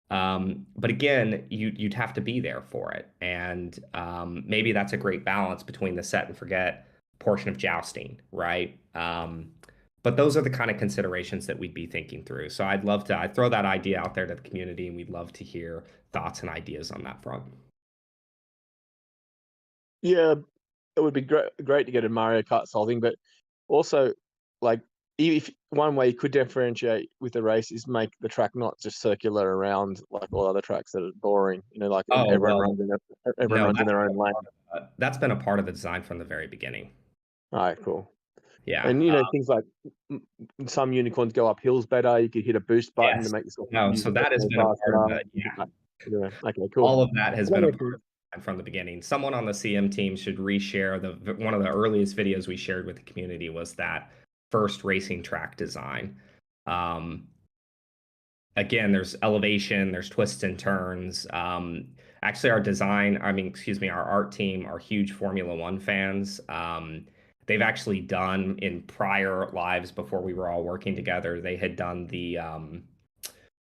But again, you'd have to be there for it. And maybe that's a great balance between the set and forget portion of jousting, right? But those are the kind of considerations that we'd be thinking through. So I'd throw that idea out there to the community, and we'd love to hear thoughts and ideas on that front. Yeah, it would be great to get a Mario Kart style thing, but also, like, if one way you could differentiate with the race is make the track not just circular around like all other tracks that are boring. Like everyone runs in their own lane. That's been a part of the design from the very beginning. All right, cool. Yeah. And things like some unicorns go up hills better. You could hit a boost button Yes. to make yourself. No, so that has been a part of it. Yeah. Okay, cool. All of that has been a part of it from the beginning. Someone on the CM team should reshare one of the earliest videos we shared with the community was that first racing track design. Again, there's elevation, there's twists and turns. Actually, our art team are huge Formula One fans. They've actually done in prior lives before we were all working together, they had done the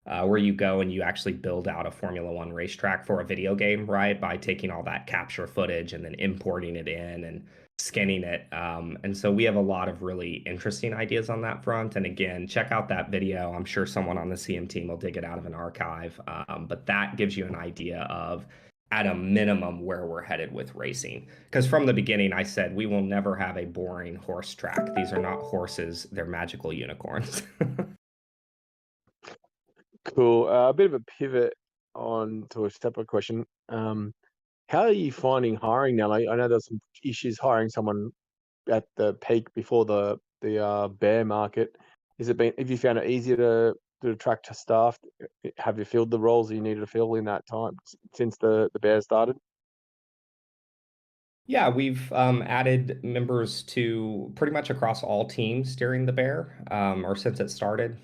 where you go and you actually build out a Formula One racetrack for a video game, right? By taking all that capture footage and then importing it in and skinning it. And so we have a lot of really interesting ideas on that front. And again, check out that video. I'm sure someone on the CM team will dig it out of an archive. But that gives you an idea of, at a minimum, where we're headed with racing. Because from the beginning, I said we will never have a boring horse track. These are not horses. They're magical unicorns. Cool. A bit of a pivot on to a separate question. How are you finding hiring now? Like, I know there's some issues hiring someone at the peak before the bear market. Have you found it easier to attract staff? Have you filled the roles that you needed to fill in that time since the bear started? Yeah, we've added members to pretty much across all teams during the bear, or since it started.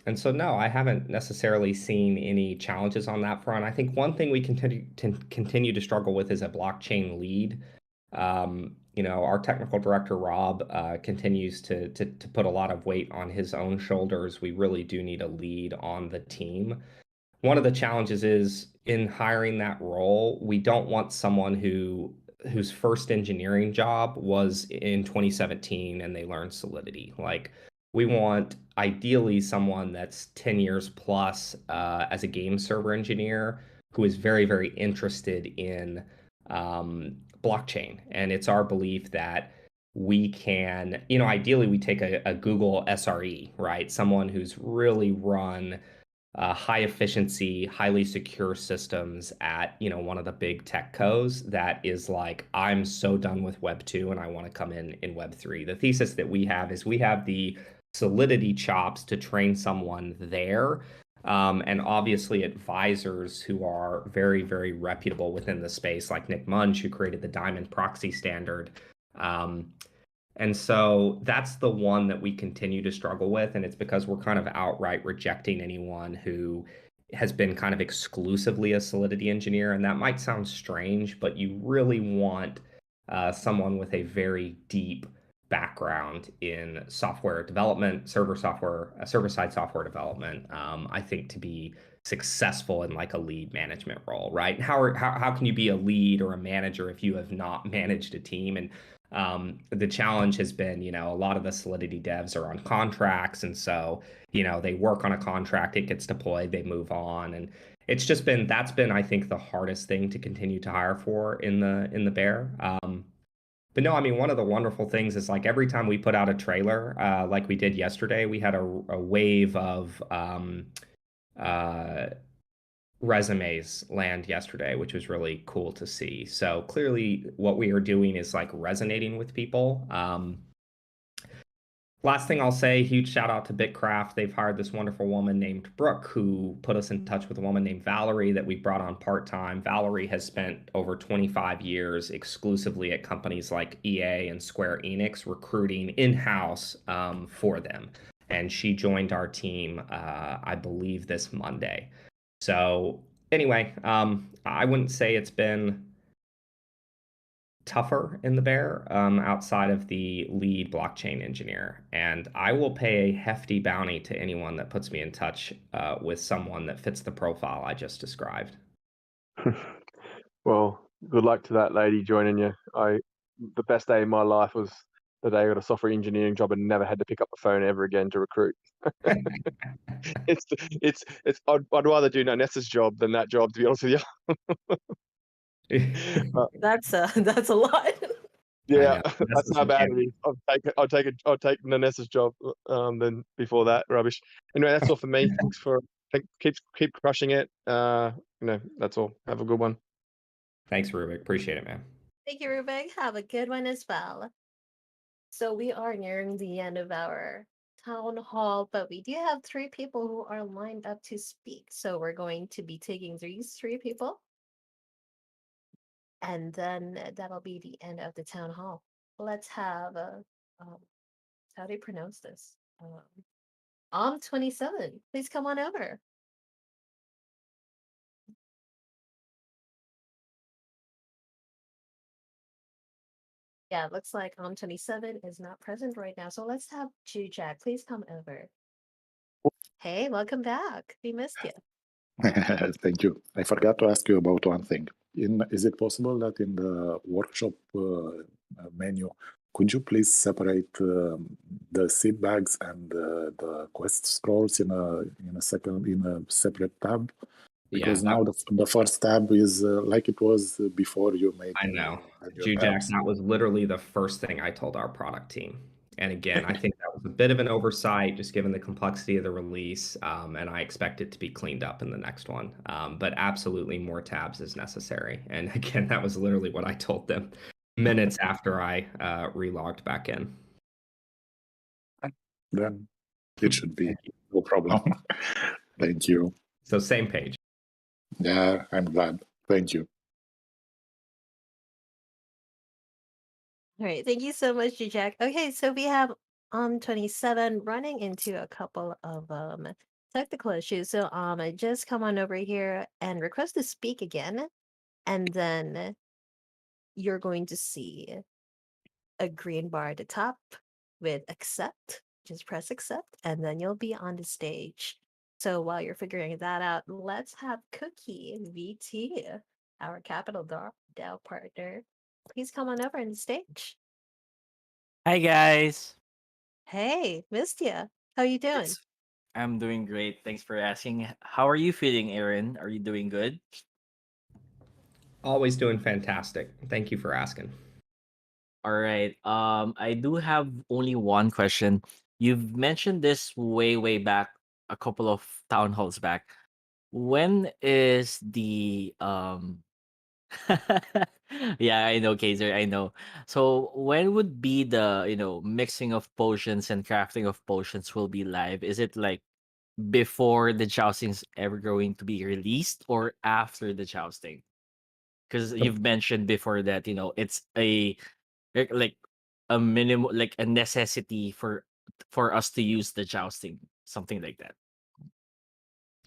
And so, no, I haven't necessarily seen any challenges on that front. I think one thing we continue to struggle with is a blockchain lead. Our technical director, Rob, continues to put a lot of weight on his own shoulders. We really do need a lead on the team. One of the challenges is in hiring that role, we don't want someone whose first engineering job was in 2017 and they learned Solidity. Like, we want ideally someone that's 10 years plus as a game server engineer who is very, very interested in blockchain. And it's our belief that we can, ideally we take a Google SRE, right? Someone who's really run high efficiency, highly secure systems at, one of the big tech cos that is like, I'm so done with Web 2 and I want to come in Web 3. The thesis that we have is we have the Solidity chops to train someone there. And obviously advisors who are very, very reputable within the space, like Nick Munch, who created the Diamond proxy standard. And so that's the one that we continue to struggle with. And it's because we're kind of outright rejecting anyone who has been kind of exclusively a Solidity engineer. And that might sound strange, but you really want someone with a very deep background in software development, server-side software development, I think to be successful in like a lead management role, right? How can you be a lead or a manager if you have not managed a team? And the challenge has been, a lot of the Solidity devs are on contracts, and so they work on a contract, it gets deployed, they move on, and that's been, I think, the hardest thing to continue to hire for in the Bear. But no, I mean, one of the wonderful things is like every time we put out a trailer, like we did yesterday, we had a wave of uh, resumes land yesterday, which was really cool to see. So clearly, what we are doing is like resonating with people. Last thing I'll say, huge shout out to Bitcraft. They've hired this wonderful woman named Brooke who put us in touch with a woman named Valerie that we brought on part-time. Valerie has spent over 25 years exclusively at companies like EA and Square Enix recruiting in-house for them. And she joined our team, I believe, this Monday. So anyway, I wouldn't say it's been tougher in the Bear outside of the lead blockchain engineer. And I will pay a hefty bounty to anyone that puts me in touch with someone that fits the profile I just described. Well, good luck to that lady joining you. The best day of my life was the day I got a software engineering job and never had to pick up the phone ever again to recruit. I'd rather do Nanessa's job than that job, to be honest with you. That's a lot. Yeah, know. that's how bad it is. I'll take Nanessa's job than before that rubbish. Anyway, that's all for me. Thanks for keep crushing it. That's all. Have a good one. Thanks, Rubik. Appreciate it, man. Thank you, Rubik. Have a good one as well. So we are nearing the end of our town hall, but we do have 3 people who are lined up to speak. So we're going to be taking these 3 people. And then that'll be the end of the town hall. Let's have how do you pronounce this? 27. Please come on over. Yeah, it looks like 27 is not present right now. So let's have Jack. Please come over. Hey, welcome back. We missed you. Thank you. I forgot to ask you about one thing. Is it possible that in the workshop menu, could you please separate the seed bags and the quest scrolls in a separate tab? Because now the first tab is like it was before you made. I know. Jack, that was literally the first thing I told our product team. And again, I think that was a bit of an oversight, just given the complexity of the release, and I expect it to be cleaned up in the next one. But absolutely more tabs is necessary. And again, that was literally what I told them minutes after I relogged back in. Then it should be no problem. Thank you. So same page. Yeah, I'm glad. Thank you. All right, thank you so much, Jack. Okay, so we have 27 running into a couple of technical issues. So just come on over here and request to speak again, and then you're going to see a green bar at the top with accept. Just press accept, and then you'll be on the stage. So while you're figuring that out, let's have Cookie VT, our Capital DAO partner. Please come on over on the stage. Hi guys. Hey, missed you. How you doing? I'm doing great. Thanks for asking. How are you feeling, Aaron? Are you doing good? Always doing fantastic. Thank you for asking. All right. I do have only one question. You've mentioned this way back, a couple of town halls back. When is the yeah, I know, Kaiser, I know. So when would be the, mixing of potions and crafting of potions will be live? Is it like before the jousting's ever going to be released or after the jousting? Because you've mentioned before that, it's like a minimum, like a necessity for us to use the jousting, something like that.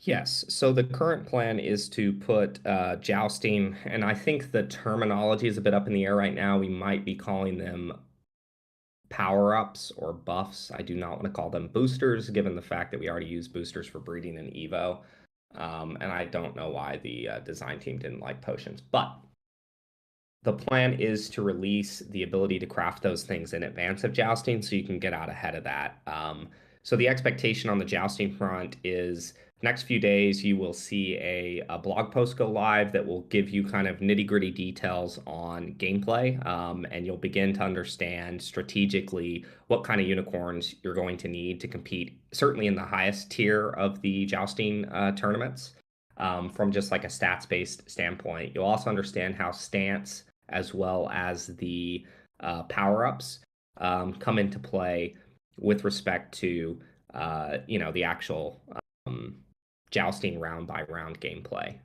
Yes. So the current plan is to put jousting, and I think the terminology is a bit up in the air right now. We might be calling them power ups or buffs. I do not want to call them boosters, given the fact that we already use boosters for breeding in Evo. And I don't know why the design team didn't like potions. But the plan is to release the ability to craft those things in advance of jousting so you can get out ahead of that. So the expectation on the jousting front is next few days you will see a blog post go live that will give you kind of nitty-gritty details on gameplay, and you'll begin to understand strategically what kind of unicorns you're going to need to compete, certainly in the highest tier of the jousting tournaments. From just like a stats-based standpoint, you'll also understand how stance as well as the power-ups come into play with respect to the actual jousting round by round gameplay.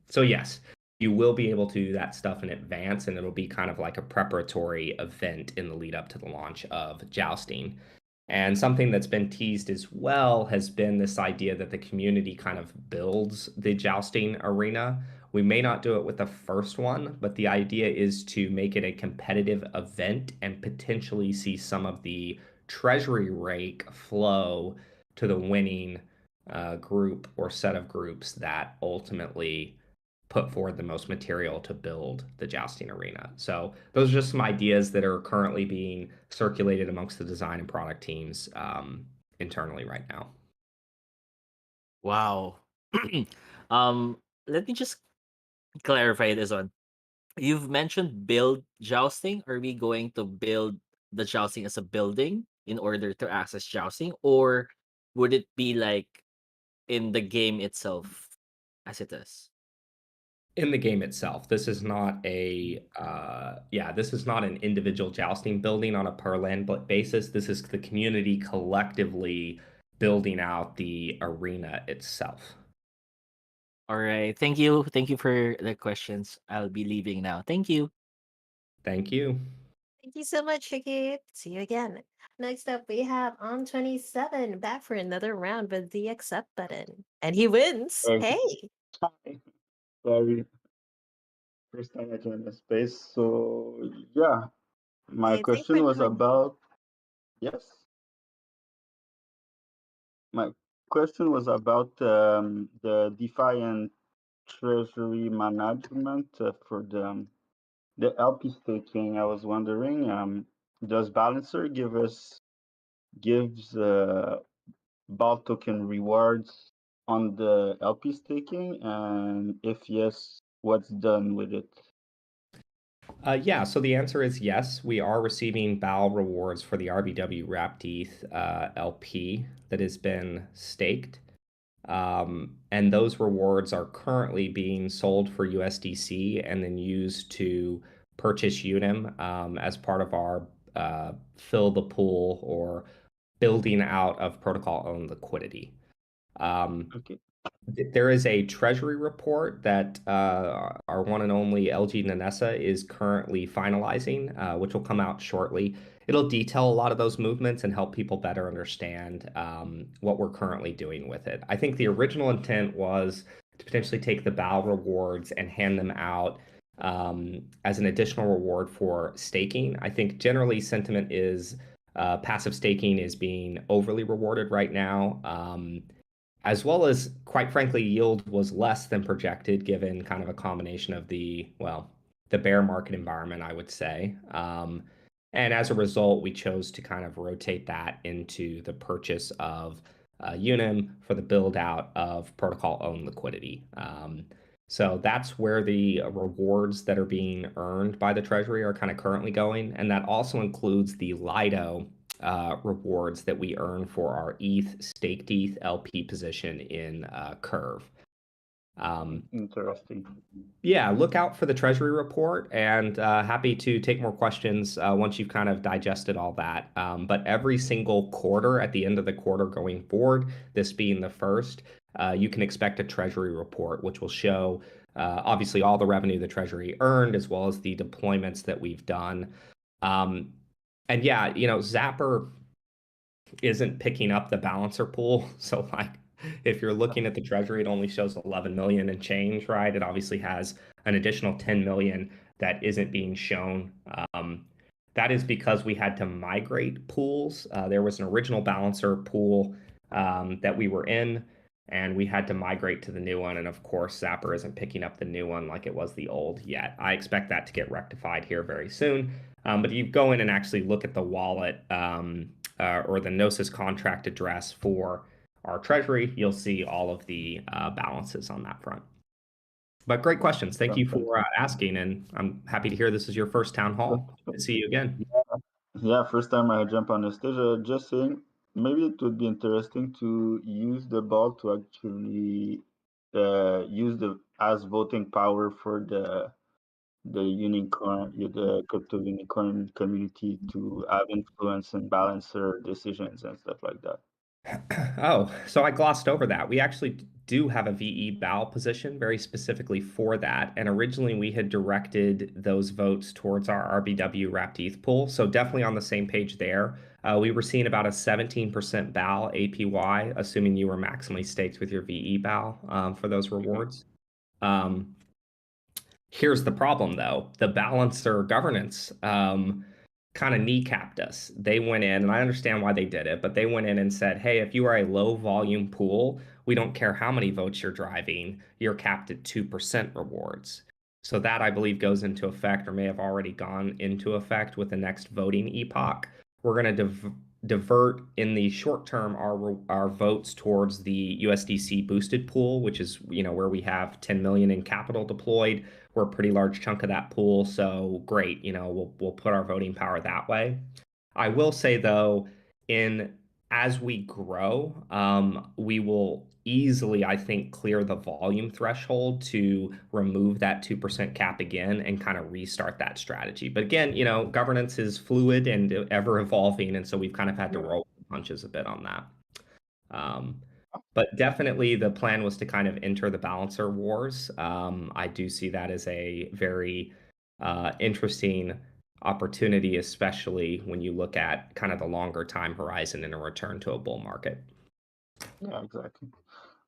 So yes, you will be able to do that stuff in advance, and it'll be kind of like a preparatory event in the lead up to the launch of jousting. And something that's been teased as well has been this idea that the community kind of builds the jousting arena. We may not do it with the first one, but the idea is to make it a competitive event and potentially see some of the treasury rake flow to the winning group or set of groups that ultimately put forward the most material to build the jousting arena. So those are just some ideas that are currently being circulated amongst the design and product teams internally right now. Wow. um, Let me just clarify this one. You've mentioned build jousting. Are we going to build the jousting as a building in order to access jousting, or would it be like in the game itself as it is? In the game itself, this is not this is not an individual jousting building on a per land basis. This is the community collectively building out the arena itself. All right. Thank you. Thank you for the questions. I'll be leaving now. Thank you. Thank you. Thank you so much, Vicky. See you again. Next up, we have on 27 back for another round with the accept button. And he wins. Okay. Hey. Hi. Sorry, first time I joined the space. So yeah, my Hey, thanks for question was joining. about yes. My question was about the DeFi and treasury management for the LP staking. I was wondering, does Balancer gives BAL token rewards on the LP staking, and if yes, what's done with it? Yeah, so the answer is yes. We are receiving BAL rewards for the RBW Wrapped ETH LP that has been staked. And those rewards are currently being sold for USDC and then used to purchase UNIM as part of our fill the pool or building out of protocol owned liquidity. Okay. There is a treasury report that our one and only LG Nanessa is currently finalizing, which will come out shortly. It'll detail a lot of those movements and help people better understand what we're currently doing with it. I think the original intent was to potentially take the BAL rewards and hand them out as an additional reward for staking. I think generally sentiment is passive staking is being overly rewarded right now. As well as, quite frankly, yield was less than projected given kind of a combination of the bear market environment, I would say. And as a result, we chose to kind of rotate that into the purchase of UNIM for the build out of protocol owned liquidity. So that's where the rewards that are being earned by the Treasury are kind of currently going. And that also includes the Lido rewards that we earn for our ETH staked ETH LP position in Curve. Interesting. Yeah, look out for the Treasury report, and happy to take more questions once you've kind of digested all that. But every single quarter, at the end of the quarter going forward, this being the first, you can expect a Treasury report, which will show obviously all the revenue the Treasury earned, as well as the deployments that we've done. And yeah, Zapper isn't picking up the balancer pool. So like if you're looking at the treasury, it only shows 11 million and change, right? It obviously has an additional 10 million that isn't being shown. That is because we had to migrate pools. There was an original balancer pool that we were in, and we had to migrate to the new one. And of course, Zapper isn't picking up the new one like it was the old yet. I expect that to get rectified here very soon. But if you go in and actually look at the wallet or the Gnosis contract address for our treasury, you'll see all of the balances on that front. But great questions. Thank you for asking, and I'm happy to hear this is your first town hall. Good to see you again. Yeah, first time I jump on the stage. Just saying, maybe it would be interesting to use the ball to actually use the as voting power for the unicorn, the crypto unicorn community to have influence and balancer decisions and stuff like that. Oh, so I glossed over that. We actually do have a VE BAL position very specifically for that. And originally we had directed those votes towards our RBW wrapped ETH pool. So definitely on the same page there. We were seeing about a 17% BAL APY, assuming you were maximally staked with your VE BAL for those rewards. Here's the problem, though. The balancer governance kind of kneecapped us. They went in, and I understand why they did it, but they went in and said, hey, if you are a low volume pool, we don't care how many votes you're driving, you're capped at 2% rewards. So that, I believe, goes into effect or may have already gone into effect with the next voting epoch. We're going to divert in the short term our votes towards the USDC boosted pool, which is where we have 10 million in capital deployed. We're a pretty large chunk of that pool, so great. We'll put our voting power that way. I will say though, as we grow, we will easily, I think, clear the volume threshold to remove that 2% cap again and kind of restart that strategy. But again, governance is fluid and ever evolving, and so we've kind of had to roll the punches a bit on that. But definitely the plan was to kind of enter the balancer wars. I do see that as a very interesting opportunity, especially when you look at kind of the longer time horizon in a return to a bull market. Yeah, exactly.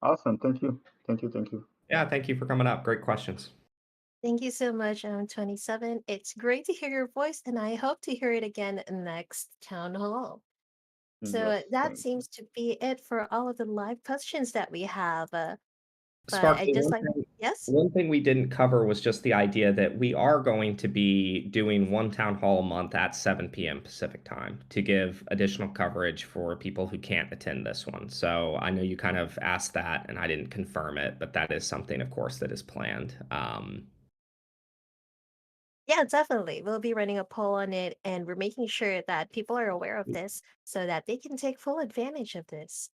Awesome. Thank you. Thank you. Thank you. Yeah, thank you for coming up. Great questions. Thank you so much, 27. It's great to hear your voice, and I hope to hear it again next town hall. So Yes, that thank you. seems to be it for all of the live questions that we have. But Sparky, I just like, yes? one thing we didn't cover was just the idea that we are going to be doing one town hall a month at 7 p.m. Pacific time to give additional coverage for people who can't attend this one. So I know you kind of asked that and I didn't confirm it, but that is something, of course, that is planned. Yeah, definitely. We'll be running a poll on it, and we're making sure that people are aware of this so that they can take full advantage of this.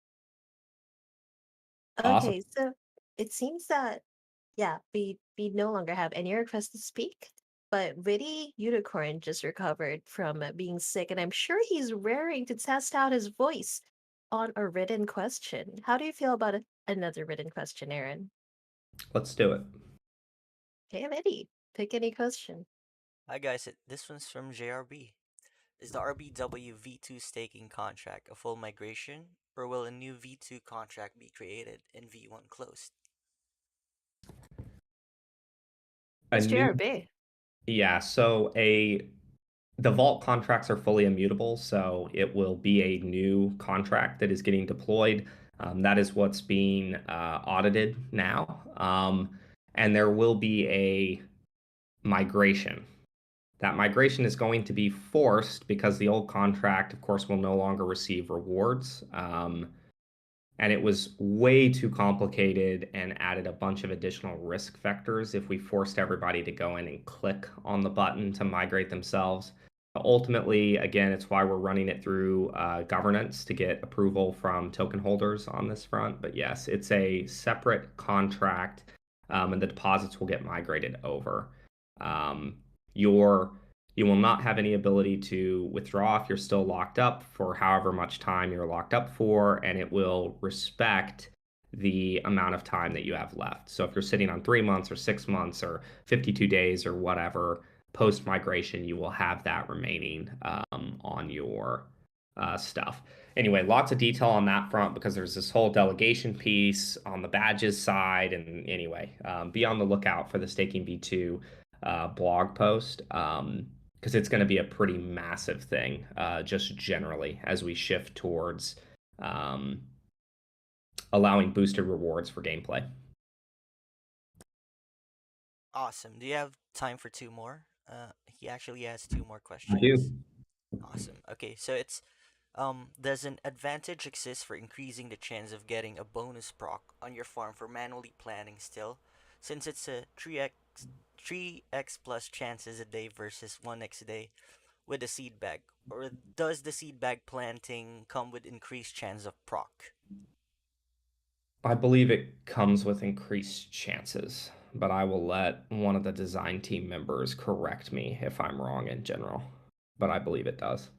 Awesome. Okay, so it seems that, yeah, we no longer have any requests to speak, but Witty Unicorn just recovered from being sick, and I'm sure he's raring to test out his voice on a written question. How do you feel about another written question, Aaron? Let's do it. Okay, Witty, pick any question. Hi guys, this one's from JRB. Is the RBW V2 staking contract a full migration, or will a new V2 contract be created and V1 closed? It's JRB. Yeah, so the vault contracts are fully immutable, so it will be a new contract that is getting deployed. That is what's being audited now. And there will be a migration. That migration is going to be forced because the old contract, of course, will no longer receive rewards. And it was way too complicated and added a bunch of additional risk vectors if we forced everybody to go in and click on the button to migrate themselves. Ultimately, again, it's why we're running it through governance to get approval from token holders on this front. But yes, it's a separate contract, and the deposits will get migrated over. You will not have any ability to withdraw if you're still locked up for however much time you're locked up for, and it will respect the amount of time that you have left. So if you're sitting on 3 months or 6 months or 52 days or whatever, post migration, you will have that remaining on your stuff. Anyway, lots of detail on that front because there's this whole delegation piece on the badges side. And anyway, be on the lookout for the Staking V2 blog post because it's going to be a pretty massive thing just generally as we shift towards allowing boosted rewards for gameplay. Awesome. Do you have time for two more? He actually has two more I questions. do. Awesome. Okay, so it's does an advantage exist for increasing the chance of getting a bonus proc on your farm for manually planting still, since it's a 3x plus chances a day versus 1x a day with a seed bag, or does the seed bag planting come with increased chance of proc? I believe it comes with increased chances, but I will let one of the design team members correct me if I'm wrong in general. But I believe it does.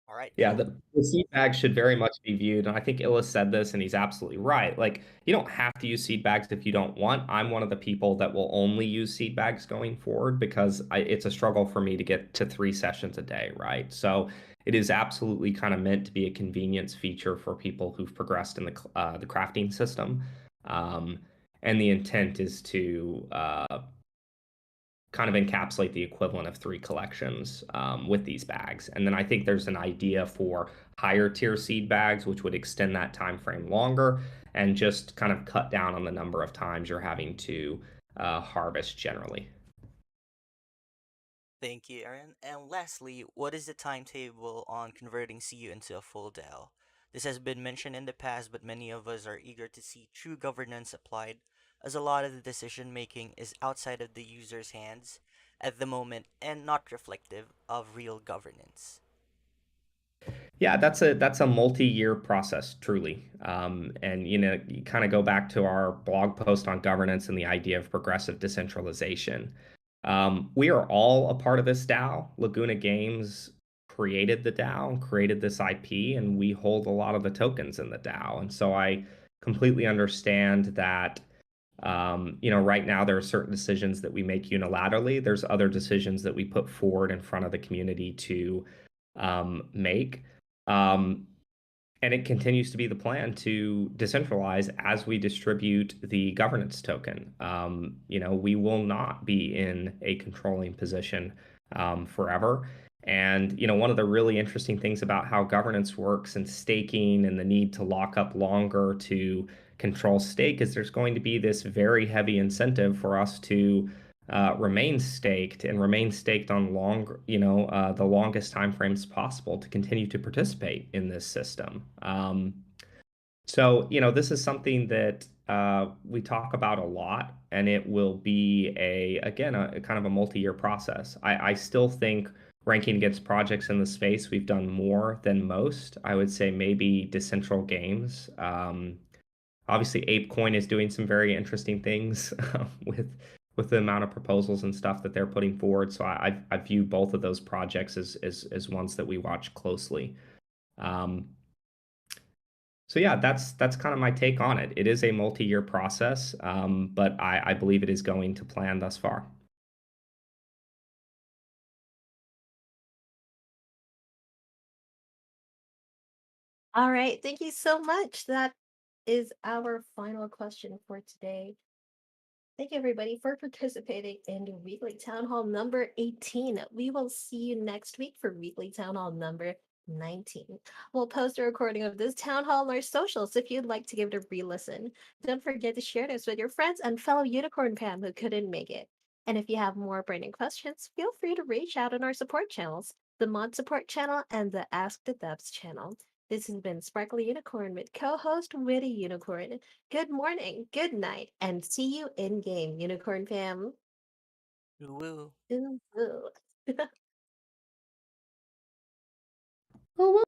All right, Yeah, cool. the seed bag should very much be viewed, and I think Illa said this, and he's absolutely right. Like, you don't have to use seed bags if you don't want. I'm one of the people that will only use seed bags going forward because it's a struggle for me to get to 3 sessions a day, right? So it is absolutely kind of meant to be a convenience feature for people who've progressed in the crafting system. Um, and the intent is to kind of encapsulate the equivalent of 3 collections with these bags. And then I think there's an idea for higher tier seed bags, which would extend that time frame longer and just kind of cut down on the number of times you're having to harvest generally. Thank you, Aaron. And lastly, what is the timetable on converting CU into a full DAO? This has been mentioned in the past, but many of us are eager to see true governance applied, as a lot of the decision making is outside of the user's hands at the moment and not reflective of real governance. Yeah, that's a multi-year process, truly. And you kind of go back to our blog post on governance and the idea of progressive decentralization. We are all a part of this DAO. Laguna Games created the DAO, created this IP, and we hold a lot of the tokens in the DAO. And so I completely understand that. Right now there are certain decisions that we make unilaterally. There's other decisions that we put forward in front of the community to make. Um, and it continues to be the plan to decentralize as we distribute the governance token. We will not be in a controlling position forever. And one of the really interesting things about how governance works and staking and the need to lock up longer to control stake is there's going to be this very heavy incentive for us to remain staked and remain staked on the longest time frames possible to continue to participate in this system. So this is something that we talk about a lot, and it will be a kind of a multi-year process. I still think ranking against projects in the space, we've done more than most. I would say maybe Decentral Games. Obviously, ApeCoin is doing some very interesting things with the amount of proposals and stuff that they're putting forward. So I view both of those projects as ones that we watch closely. So yeah, that's kind of my take on it. It is a multi-year process, but I believe it is going to plan thus far. All right, thank you so much. That is our final question for today. Thank you, everybody, for participating in Weekly Town Hall number 18. We will see you next week for Weekly Town Hall number 19. We'll post a recording of this town hall on our socials if you'd like to give it a re-listen. Don't forget to share this with your friends and fellow unicorn fam who couldn't make it. And if you have more burning questions, feel free to reach out on our support channels, the Mod Support channel and the Ask the Dubs channel. This has been Sparkly Unicorn with co-host Witty Unicorn. Good morning, good night, and see you in game, Unicorn fam. Woo. Ooh, ooh. Oh,